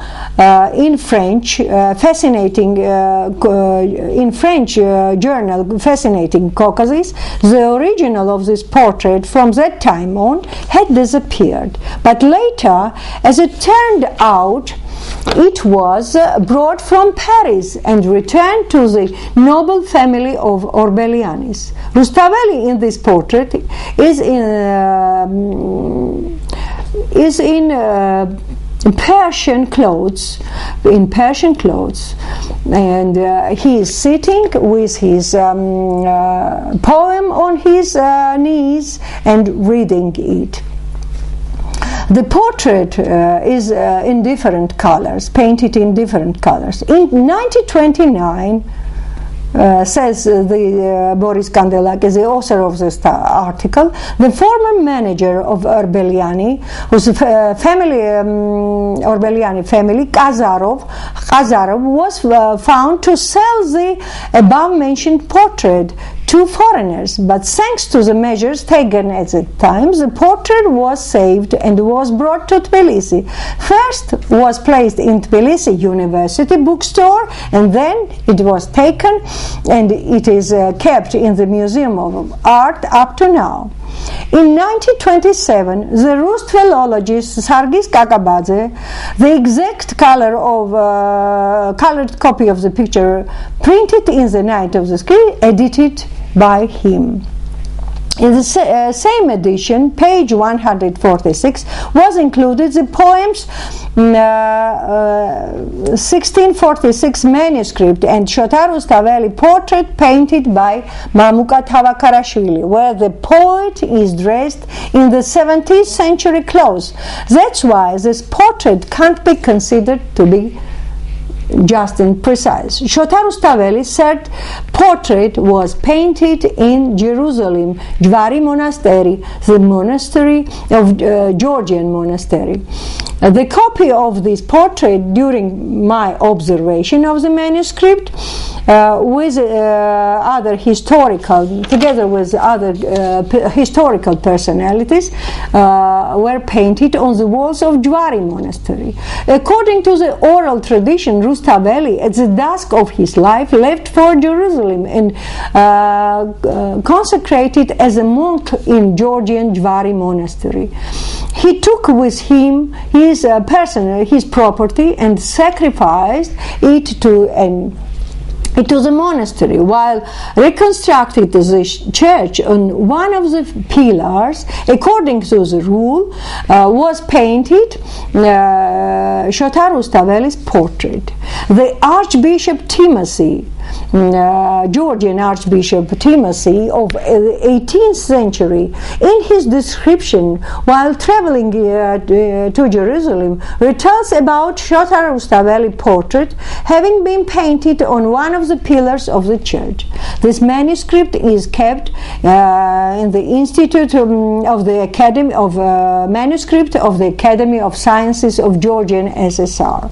in French, fascinating in French journal Fascinating Caucasus. The original of this portrait from that time on had disappeared, but later, as it turned out, it was brought from Paris and returned to the noble family of Orbelianis. Rustaveli in this portrait is in Persian clothes, and he is sitting with his poem on his knees and reading it. The portrait is in different colors, painted in different colors. In 1929, says Boris Kandelaki, the author of this article, the former manager of Orbeliani, whose Orbeliani family, Kazarov, was found to sell the above-mentioned portrait to foreigners, but thanks to the measures taken at the time, the portrait was saved and was brought to Tbilisi. First was placed in Tbilisi University bookstore, and then it was taken and it is kept in the Museum of Art up to now. In 1927, the Rus philologist Sargis Kakabadze, the exact color of colored copy of the picture printed in The Night of the Screen, edited by him. In the same edition, page 146, was included the poem's 1646 manuscript and Shota Rustaveli portrait painted by Mamuka Tavakarashvili, where the poet is dressed in the 17th century clothes. That's why this portrait can't be considered to be just and precise. Shota Rustaveli's third portrait was painted in Jerusalem, Jvari Monastery, the monastery of Georgian monastery. The copy of this portrait during my observation of the manuscript with other historical, together with other historical personalities, were painted on the walls of Jvari monastery. According to the oral tradition, Rustaveli, at the dusk of his life, left for Jerusalem and consecrated as a monk in Georgian Jvari monastery. He took with him his property and sacrificed it to the monastery, while reconstructing the church on one of the pillars, according to the rule, was painted Shota Rustaveli's portrait. The Archbishop Timothy, Georgian Archbishop Timothy of the 18th century, in his description while traveling to Jerusalem, retells about Shota Rustaveli portrait having been painted on one of the pillars of the church. This manuscript is kept in the Institute of the Academy of Manuscript of the Academy of Sciences of Georgian SSR.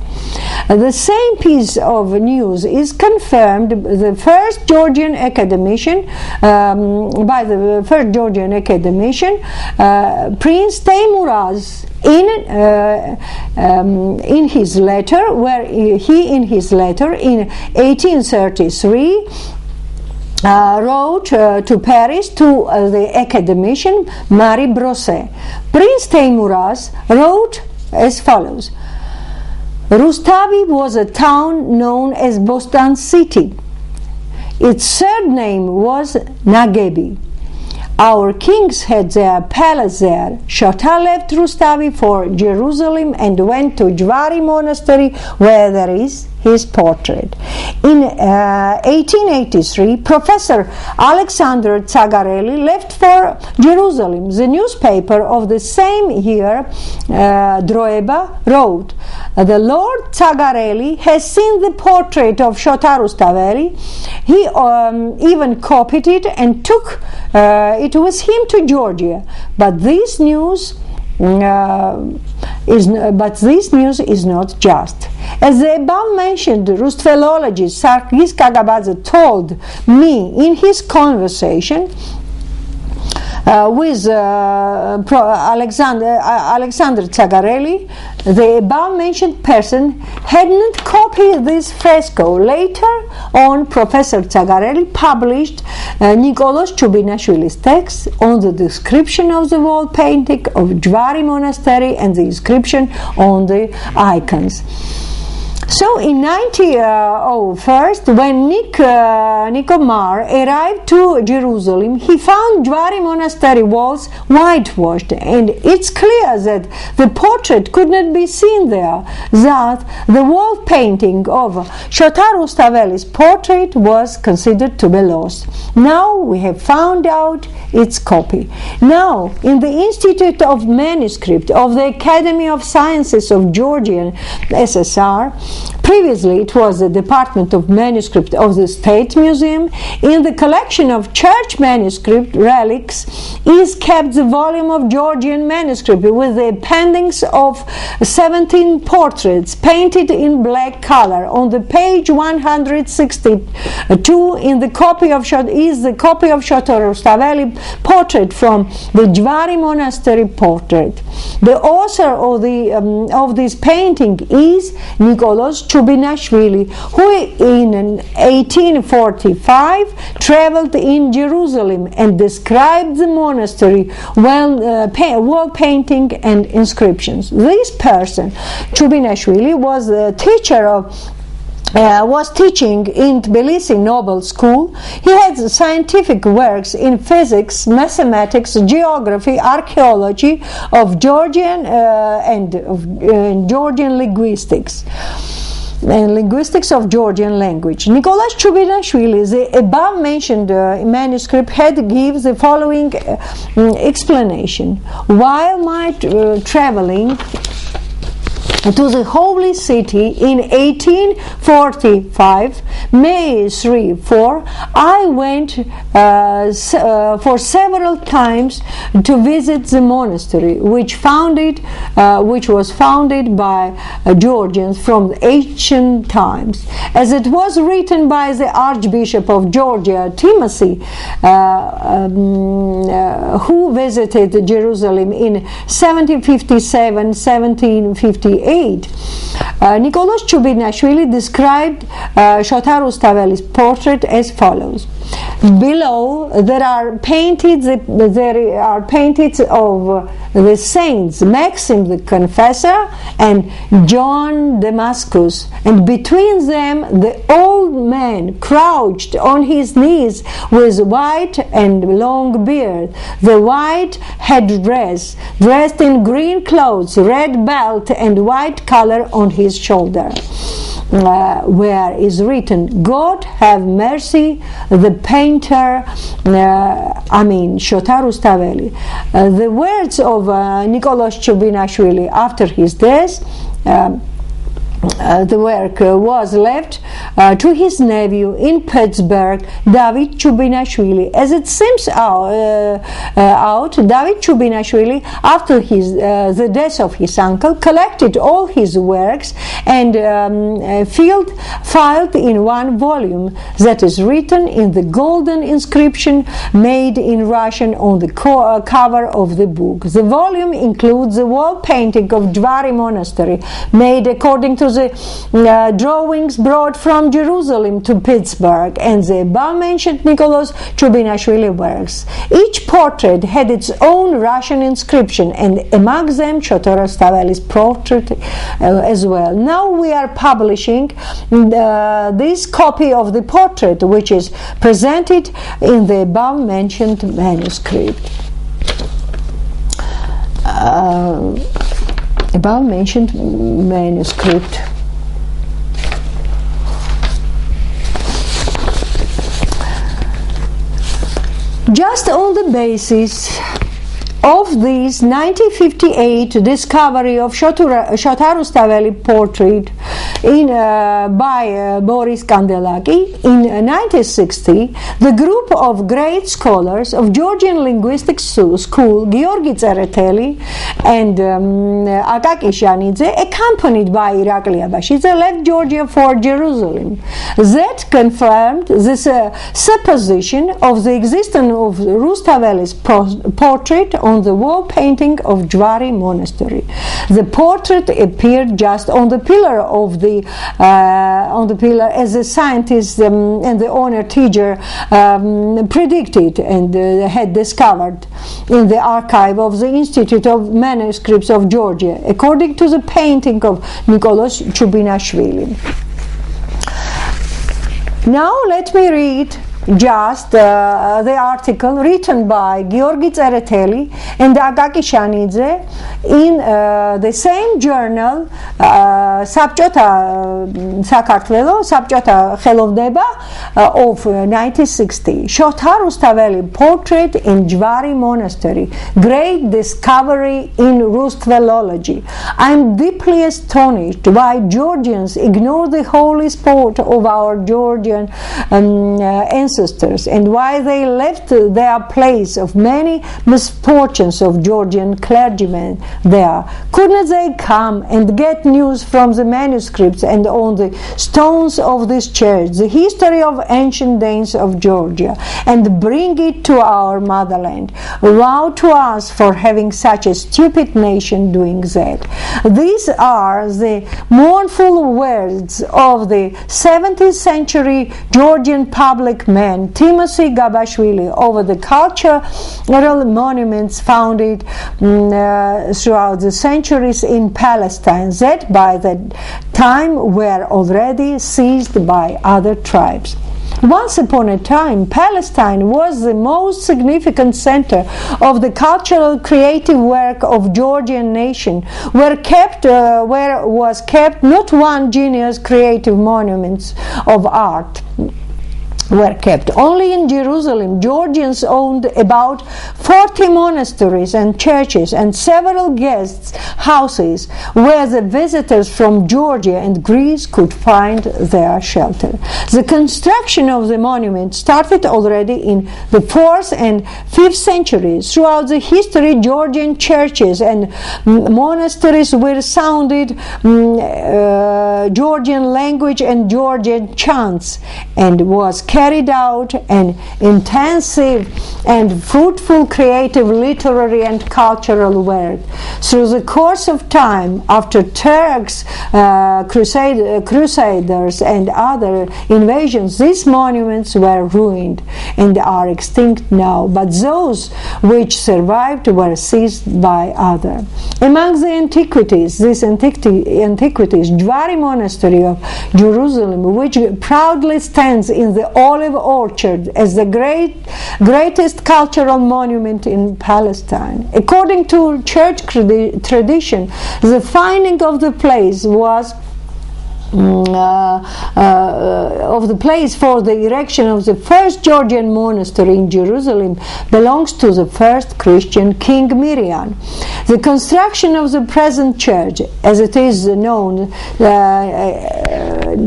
The same piece of news is confirmed confirmed the first Georgian academician, Prince Teimuraz, in his letter, where he in his letter in 1833 wrote to Paris to the academician Marie Brosset. Prince Teimuraz wrote as follows: Rustavi was a town known as Bostan city. Its surname was Nagebi. Our kings had their palace there. Shota left Rustavi for Jerusalem and went to Jvari monastery, where there is his portrait. In 1883, Professor Alexander Tsagareli left for Jerusalem. The newspaper of the same year, Droeba, wrote, the Lord Tsagareli has seen the portrait of Shota Rustaveli. He even copied it and took it with him to Georgia. But this news is not just. As the above mentioned Rustvelologist Sarkis Kagabadze told me in his conversation with Alexander Tsagareli, the above mentioned person hadn't copied this fresco. Later on, Professor Tsagareli published Nicholas Chubinashvili's text on the description of the wall painting of Jvari monastery and the inscription on the icons. So in 1901, when Nico Mar arrived to Jerusalem, he found Jvari monastery walls whitewashed, and it's clear that the portrait could not be seen there. That the wall painting of Shota Rustaveli's portrait was considered to be lost. Now we have found out its copy. Now, in the Institute of Manuscript of the Academy of Sciences of Georgian SSR, previously it was the Department of Manuscript of the State Museum, in the collection of church manuscript relics is kept the volume of Georgian manuscript with the appendix of 17 portraits painted in black color. On the page 162 in the copy of is the copy of Shota Rustaveli portrait from the Jvari monastery portrait. The author of this painting is Nicholas Chubinashvili, who in 1845 traveled in Jerusalem and described the monastery wall painting and inscriptions. This person, Chubinashvili, was the teacher was teaching in Tbilisi Noble School. He had scientific works in physics, mathematics, geography, archaeology, of Georgian Georgian linguistics, and linguistics of Georgian language. Nicholas Chubinashvili, the above mentioned manuscript, had gives the following explanation. While my traveling to the Holy City in 1845, May 3-4, I went for several times to visit the monastery, which was founded by Georgians from ancient times. As it was written by the Archbishop of Georgia, Timothy, who visited Jerusalem in 1757-1758, Nicholas Chubinashvili described Shota Rustaveli's portrait as follows. Below there are painted of the saints Maxim the Confessor and John Damascus, and between them the old man crouched on his knees with white and long beard, the white headdress, dressed in green clothes, red belt and white collar on his shoulder, where is written, God have mercy, the painter, Shota Rustaveli. The words of Nicholas Chubinashvili after his death the work was left to his nephew in Pittsburgh, David Chubinashvili. As it seems out, David Chubinashvili, after the death of his uncle, collected all his works and filed in one volume that is written in the golden inscription made in Russian on the cover of the book. The volume includes the wall painting of Dvary Monastery, made according to the drawings brought from Jerusalem to Pittsburgh, and the above-mentioned Nicholas Chubinashvili works. Each portrait had its own Russian inscription, and among them Shota Rustaveli's portrait as well. Now we are publishing this copy of the portrait, which is presented in the above-mentioned manuscript. Above-mentioned manuscript. Just on the basis of this 1958 discovery of Shota Rustaveli portrait by Boris Kandelaki, in 1960 the group of great scholars of Georgian linguistics school, Georgi Tsereteli and Akaki Shanidze, accompanied by Irakli Abashidze, left Georgia for Jerusalem. That confirmed this supposition of the existence of Rustaveli's portrait on the wall painting of Dvary Monastery. The portrait appeared just on the pillar as the scientist and the honor teacher predicted and had discovered in the archive of the Institute of Manuscripts of Georgia, according to the painting of Nicholas Chubinashvili. Now let me read just the article written by Georgi Tsereteli and Akaki Shanidze in the same journal, Sabchota Sakartvelo, Sabchota Khelovneba of 1960. Shota Rustaveli portrait in Dvary Monastery, great discovery in Rustvelology. I am deeply astonished why Georgians ignore the holy sport of our Georgian ancestors, and why they left their place of many misfortunes of Georgian clergymen there. Couldn't they come and get news from the manuscripts and on the stones of this church, the history of ancient Danes of Georgia, and bring it to our motherland? Woe to us for having such a stupid nation doing that. These are the mournful words of the 17th century Georgian public man Timothy Gabashvili over the cultural monuments founded throughout the centuries in Palestine that by that time were already seized by other tribes. Once upon a time, Palestine was the most significant center of the cultural creative work of Georgian nation, where was kept not one genius creative monuments of art were kept. Only in Jerusalem, Georgians owned about 40 monasteries and churches and several guest houses where the visitors from Georgia and Greece could find their shelter. The construction of the monument started already in the 4th and 5th centuries. Throughout the history, Georgian churches and monasteries were sounded Georgian language and Georgian chants, and was carried out an intensive and fruitful creative literary and cultural work. Through the course of time, after Turks, Crusaders and other invasions, these monuments were ruined and are extinct now, but those which survived were seized by others. Among the antiquities, Dvary Monastery of Jerusalem, which proudly stands in the olive orchard as the greatest cultural monument in Palestine. According to church tradition, the finding of the place was of the place for the erection of the first Georgian monastery in Jerusalem belongs to the first Christian king Miriam. The construction of the present church, as it is known,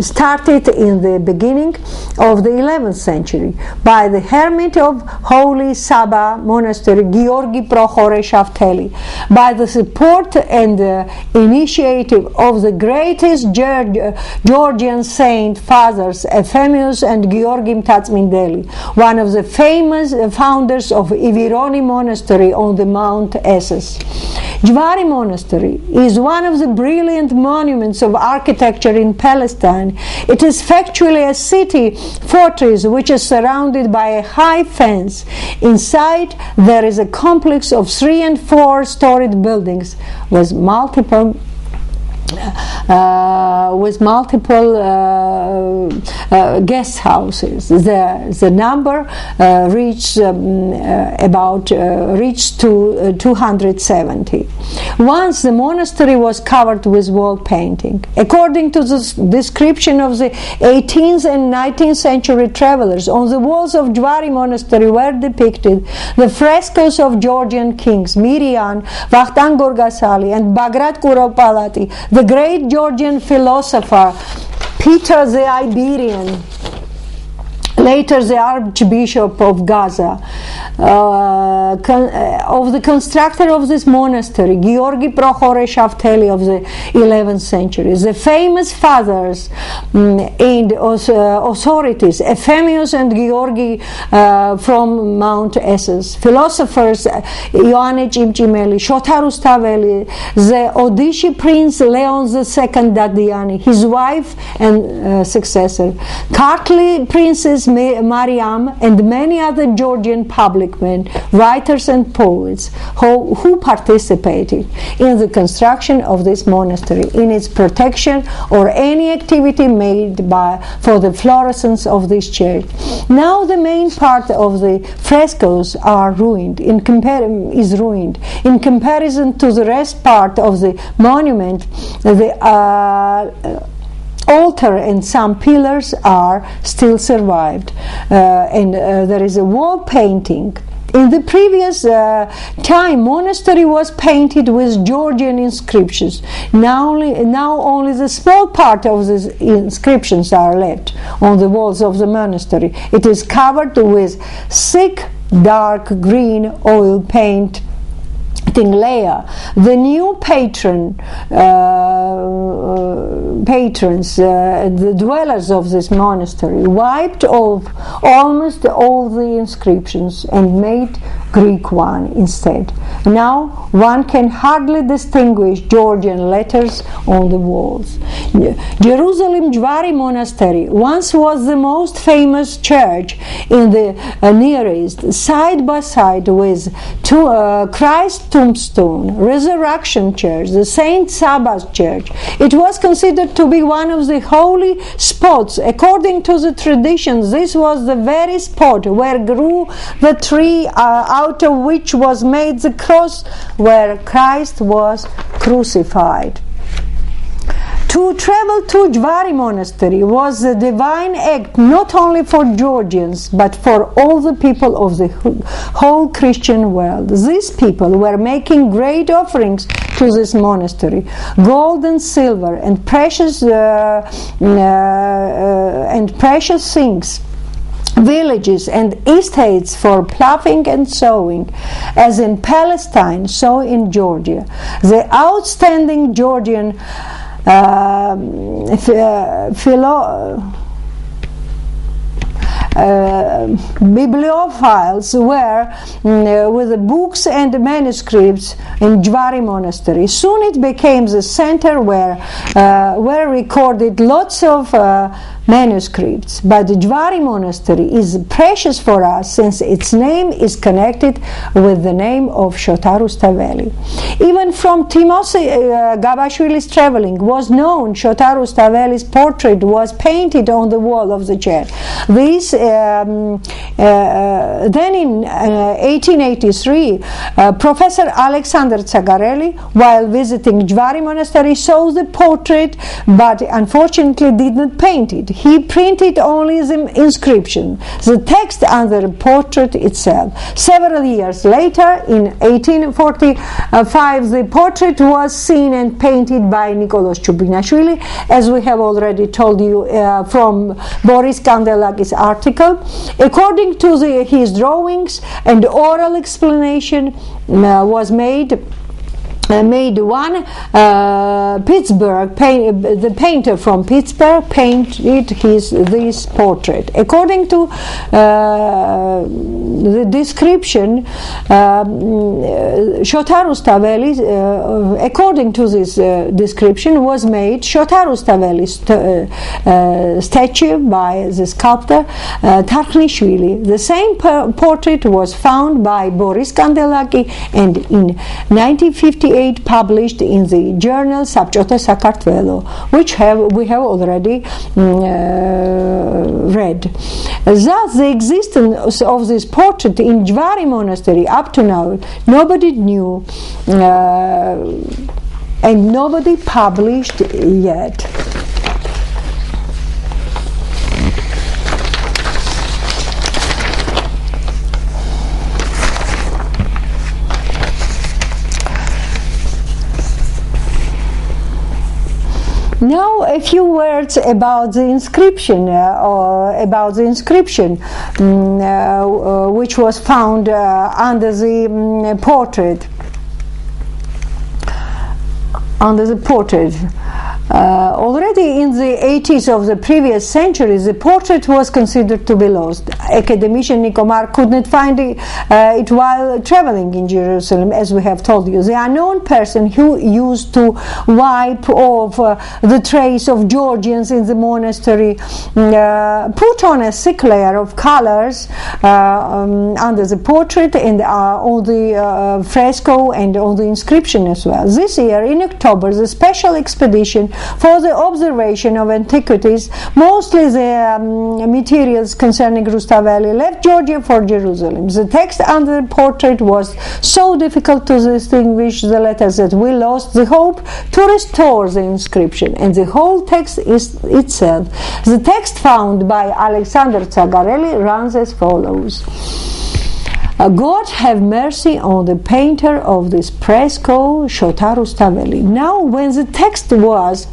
started in the beginning of the 11th century by the hermit of Holy Saba monastery, Georgi Prohore Rustaveli, by the support and initiative of the greatest Georgian saint fathers Ephemius and Georgi Mtatsmindeli, one of the famous founders of Ivironi monastery on the Mount Esses. Jvari monastery is one of the brilliant monuments of architecture in Palestine. It is factually a city fortress which is surrounded by a high fence. Inside there is a complex of 3 and 4 storied buildings with multiple guest houses. The number reached to 270. Once the monastery was covered with wall painting. According to the description of the 18th and 19th century travelers, on the walls of Jvari monastery were depicted the frescoes of Georgian kings Miriam, Vahtan Gorgasali and Bagrat Kuropalati, the great Georgian philosopher Peter the Iberian, later the Archbishop of Gaza, of the constructor of this monastery, Georgi Prohore Rustaveli of the 11th century, the famous fathers and authorities, Ephemius and Georgi from Mount Esses, philosophers Ioanne Cimcimeli, Shota Rustaveli, the Odishi Prince Leon II Dadiani, his wife and successor, Kartli Princess Mariam, and many other Georgian public men, writers and poets who participated in the construction of this monastery, in its protection or any activity made for the florescence of this church. Now the main part of the frescoes are ruined. In comparison to the rest part of the monument, the altar and some pillars are still survived, and there is a wall painting. In the previous time, monastery was painted with Georgian inscriptions. Now only the small part of these inscriptions are left on the walls of the monastery. It is covered with thick dark green oil paint layer. The new patrons, the dwellers of this monastery, wiped off almost all the inscriptions and made Greek one instead. Now one can hardly distinguish Georgian letters on the walls. Jerusalem Jvari Monastery once was the most famous church in the Near East, side by side with Christ Tombstone, Resurrection Church, the Saint Sabbath Church. It was considered to be one of the holy spots. According to the traditions, this was the very spot where grew the tree out of which was made the cross where Christ was crucified. To travel to Jvari Monastery was a divine act not only for Georgians but for all the people of the whole Christian world. These people were making great offerings to this monastery, gold and silver and precious things, villages and estates for ploughing and sowing, as in Palestine, so in Georgia. The outstanding Georgian bibliophiles were with the books and manuscripts in Jvari Monastery. Soon it became the center where were recorded lots of manuscripts, but the Jvari Monastery is precious for us since its name is connected with the name of Shota Rustaveli. Even from Timothy Gabashvili's traveling was known Shota Rustaveli's portrait was painted on the wall of the church. This Then in 1883, Professor Alexander Tsagareli, while visiting Jvari Monastery, saw the portrait, but unfortunately did not paint it. He printed only the inscription, the text under the portrait itself. Several years later, in 1845, the portrait was seen and painted by Nicolas Chubinashvili, as we have already told you from Boris Kandelaki's article. According to his drawings, and oral explanation was made one Pittsburgh the painter from Pittsburgh painted this portrait. According to the description, Shota Rustaveli, according to this description, was made Shota Rustaveli statue by the sculptor Tarkhnishvili. The same portrait was found by Boris Kandelaki and in 1958 published in the journal Sabchota Sakartvelo, which we have already read. Thus, the existence of this portrait in Jvari Monastery up to now, nobody knew and nobody published yet. Now, a few words about the inscription, which was found under the portrait. Already in the 80s of the previous century, the portrait was considered to be lost. Academician Nikomar could not find it while traveling in Jerusalem, as we have told you. The unknown person who used to wipe off the trace of Georgians in the monastery put on a thick layer of colors under the portrait and on the fresco and on the inscription as well. This year, in October, the special expedition for the observation of antiquities, mostly the materials concerning Rustaveli, left Georgia for Jerusalem. The text under the portrait was so difficult to distinguish the letters that we lost the hope to restore the inscription, and the whole text is itself. The text found by Alexander Tsagareli runs as follows. God have mercy on the painter of this fresco, Shota Rustaveli. Now, when the text was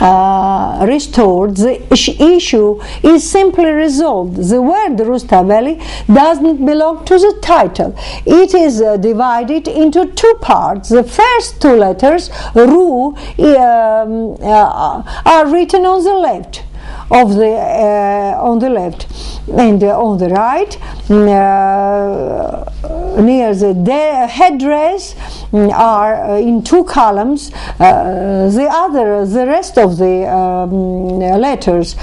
restored, the issue is simply resolved. The word Rustaveli doesn't belong to the title. It is divided into two parts. The first two letters, Ru, are written on the left. On the left, and on the right, near the headdress, are in two columns. The rest of the letters,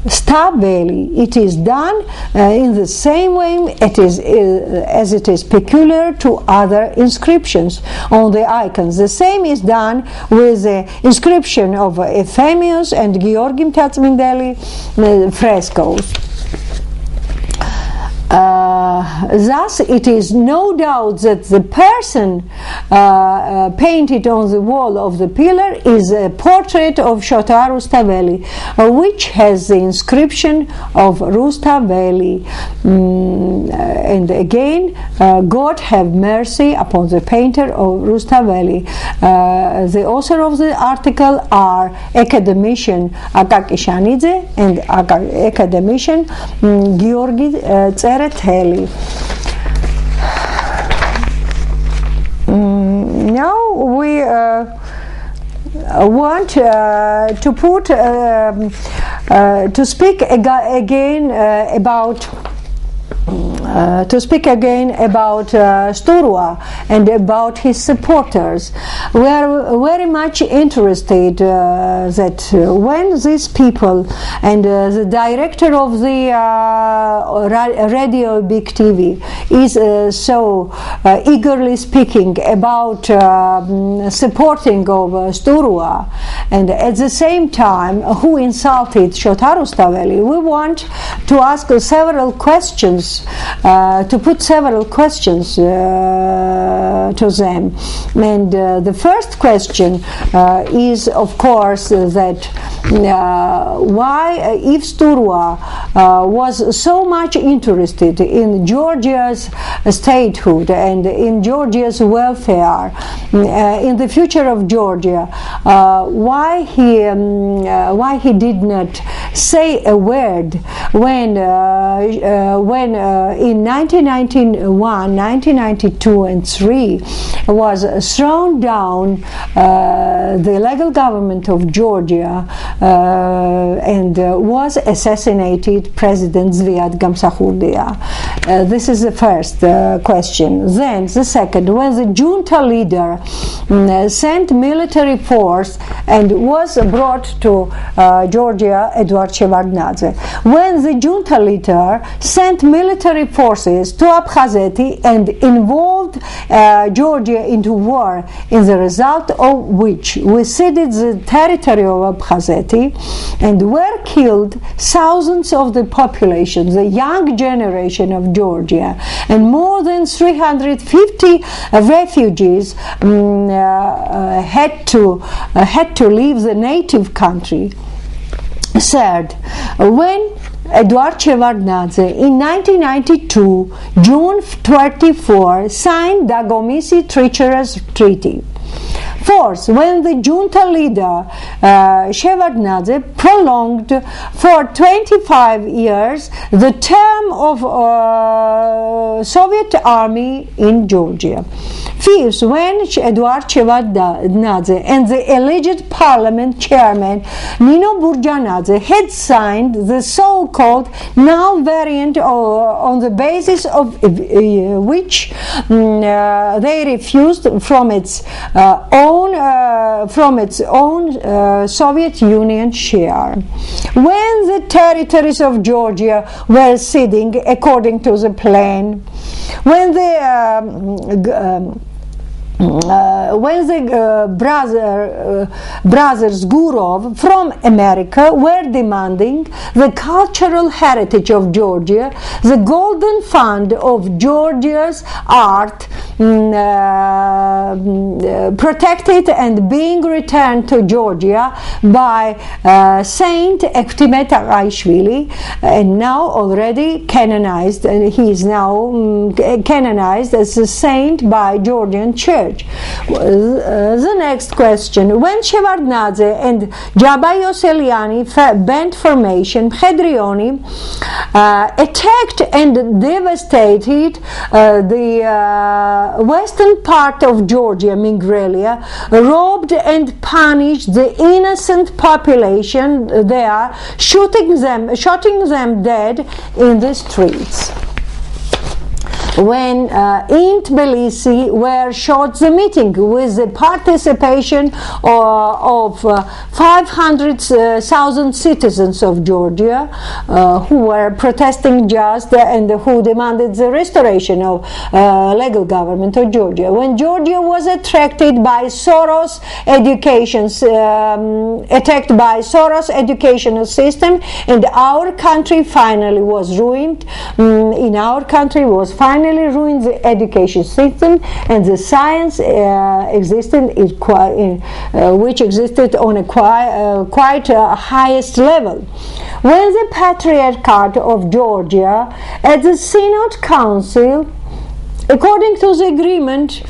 Staveli. It is done in the same way as it is peculiar to other inscriptions on the icons. The same is done with the inscription of Ephemius and Georgim Tatsmindeli frescoes. Thus, it is no doubt that the person painted on the wall of the pillar is a portrait of Shota Rustaveli, which has the inscription of Rustaveli. And again, God have mercy upon the painter of Rustaveli. The author of the article are academician Akaki Shanidze and academician Georgi Tsereteli. Now we want to speak again about to speak again about Sturua and about his supporters. We are very much interested that when these people and the director of the Radio Big TV is so eagerly speaking about supporting of Sturua, and at the same time who insulted Shota Rustaveli, we want to ask several questions, to put several questions to them. And the first question is, of course, that why, if Sturua was so much interested in Georgia's statehood and in Georgia's welfare, in the future of Georgia, why he did not say a word when in 1991, 1992 and 3 was thrown down the legal government of Georgia and was assassinated President Zviad Gamsahurdia. This is the first question. Then the second, when the junta leader sent military force and was brought to Georgia, Eduard Shevardnadze. When the junta leader sent military forces to Abkhazeti and involved Georgia into war, in the result of which we ceded the territory of Abkhazeti and were killed thousands of the population, the young generation of Georgia, and more than 350 refugees had to leave the native country. Third, when Eduard Shevardnadze in 1992, June 24, signed the Dagomisi Treacherous Treaty. Fourth, when the junta leader Shevardnadze prolonged for 25 years the term of Soviet army in Georgia. Fifth, when Eduard Shevardnadze and the alleged parliament chairman Nino Burjanadze had signed the so-called now variant on the basis of which they refused from its own Soviet Union share. When the territories of Georgia were ceding according to the plan, when the brothers Gurov from America were demanding the cultural heritage of Georgia, the golden fund of Georgia's art protected and being returned to Georgia by Saint Eftime Tagaishvili, and now already canonized, and he is now canonized as a saint by Georgian Church. The next question, when Shevardnadze and Jabai Yoseliani band formation Hedrioni attacked and devastated the western part of Georgia, Mingrelia, robbed and punished the innocent population there, shooting them dead in the streets. When in Tbilisi were shot the meeting with the participation of 500,000 citizens of Georgia who were protesting just and who demanded the restoration of legal government of Georgia. When Georgia was attracted by Soros attacked by Soros educational system, and our country finally was ruined. In our country was finally ruined the education system and the science which existed on a quite highest level. When the Patriarchate of Georgia at the Synod Council, according to the agreement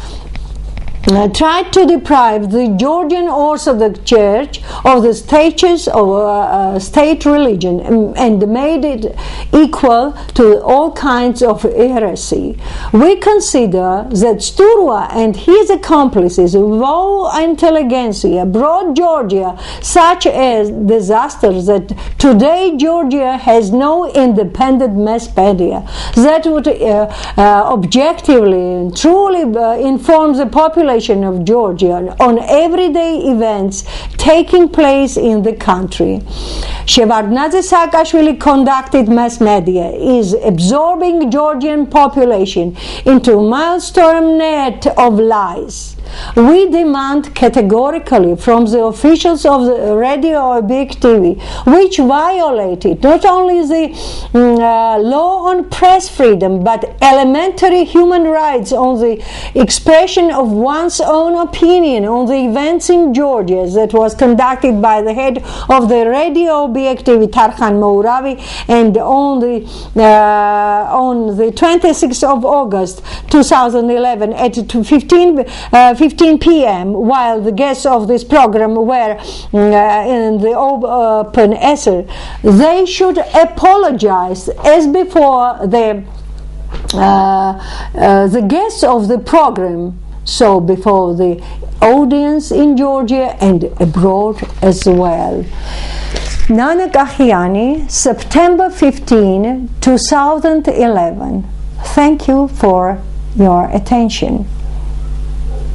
tried to deprive the Georgian Orthodox Church of the status of state religion and made it equal to all kinds of heresy. We consider that Sturwa and his accomplices, raw intelligentsia, brought Georgia such a disaster that today Georgia has no independent mass media that would objectively and truly inform the population of Georgia on everyday events taking place in the country. Shevardnadze Saakashvili conducted mass media is absorbing Georgian population into a maelstrom net of lies. We demand categorically from the officials of the Radio or Big TV, which violated not only the law on press freedom but elementary human rights on the expression of one's own opinion on the events in Georgia that was conducted by the head of the Radio Big TV, Tarkhan Mouravi, and on the 26th of August 2011 at 15 p.m. while the guests of this program were in the open ether, they should apologize as before the guests of the program, so before the audience in Georgia and abroad as well. Nanak Ahiani, September 15, 2011. Thank you for your attention.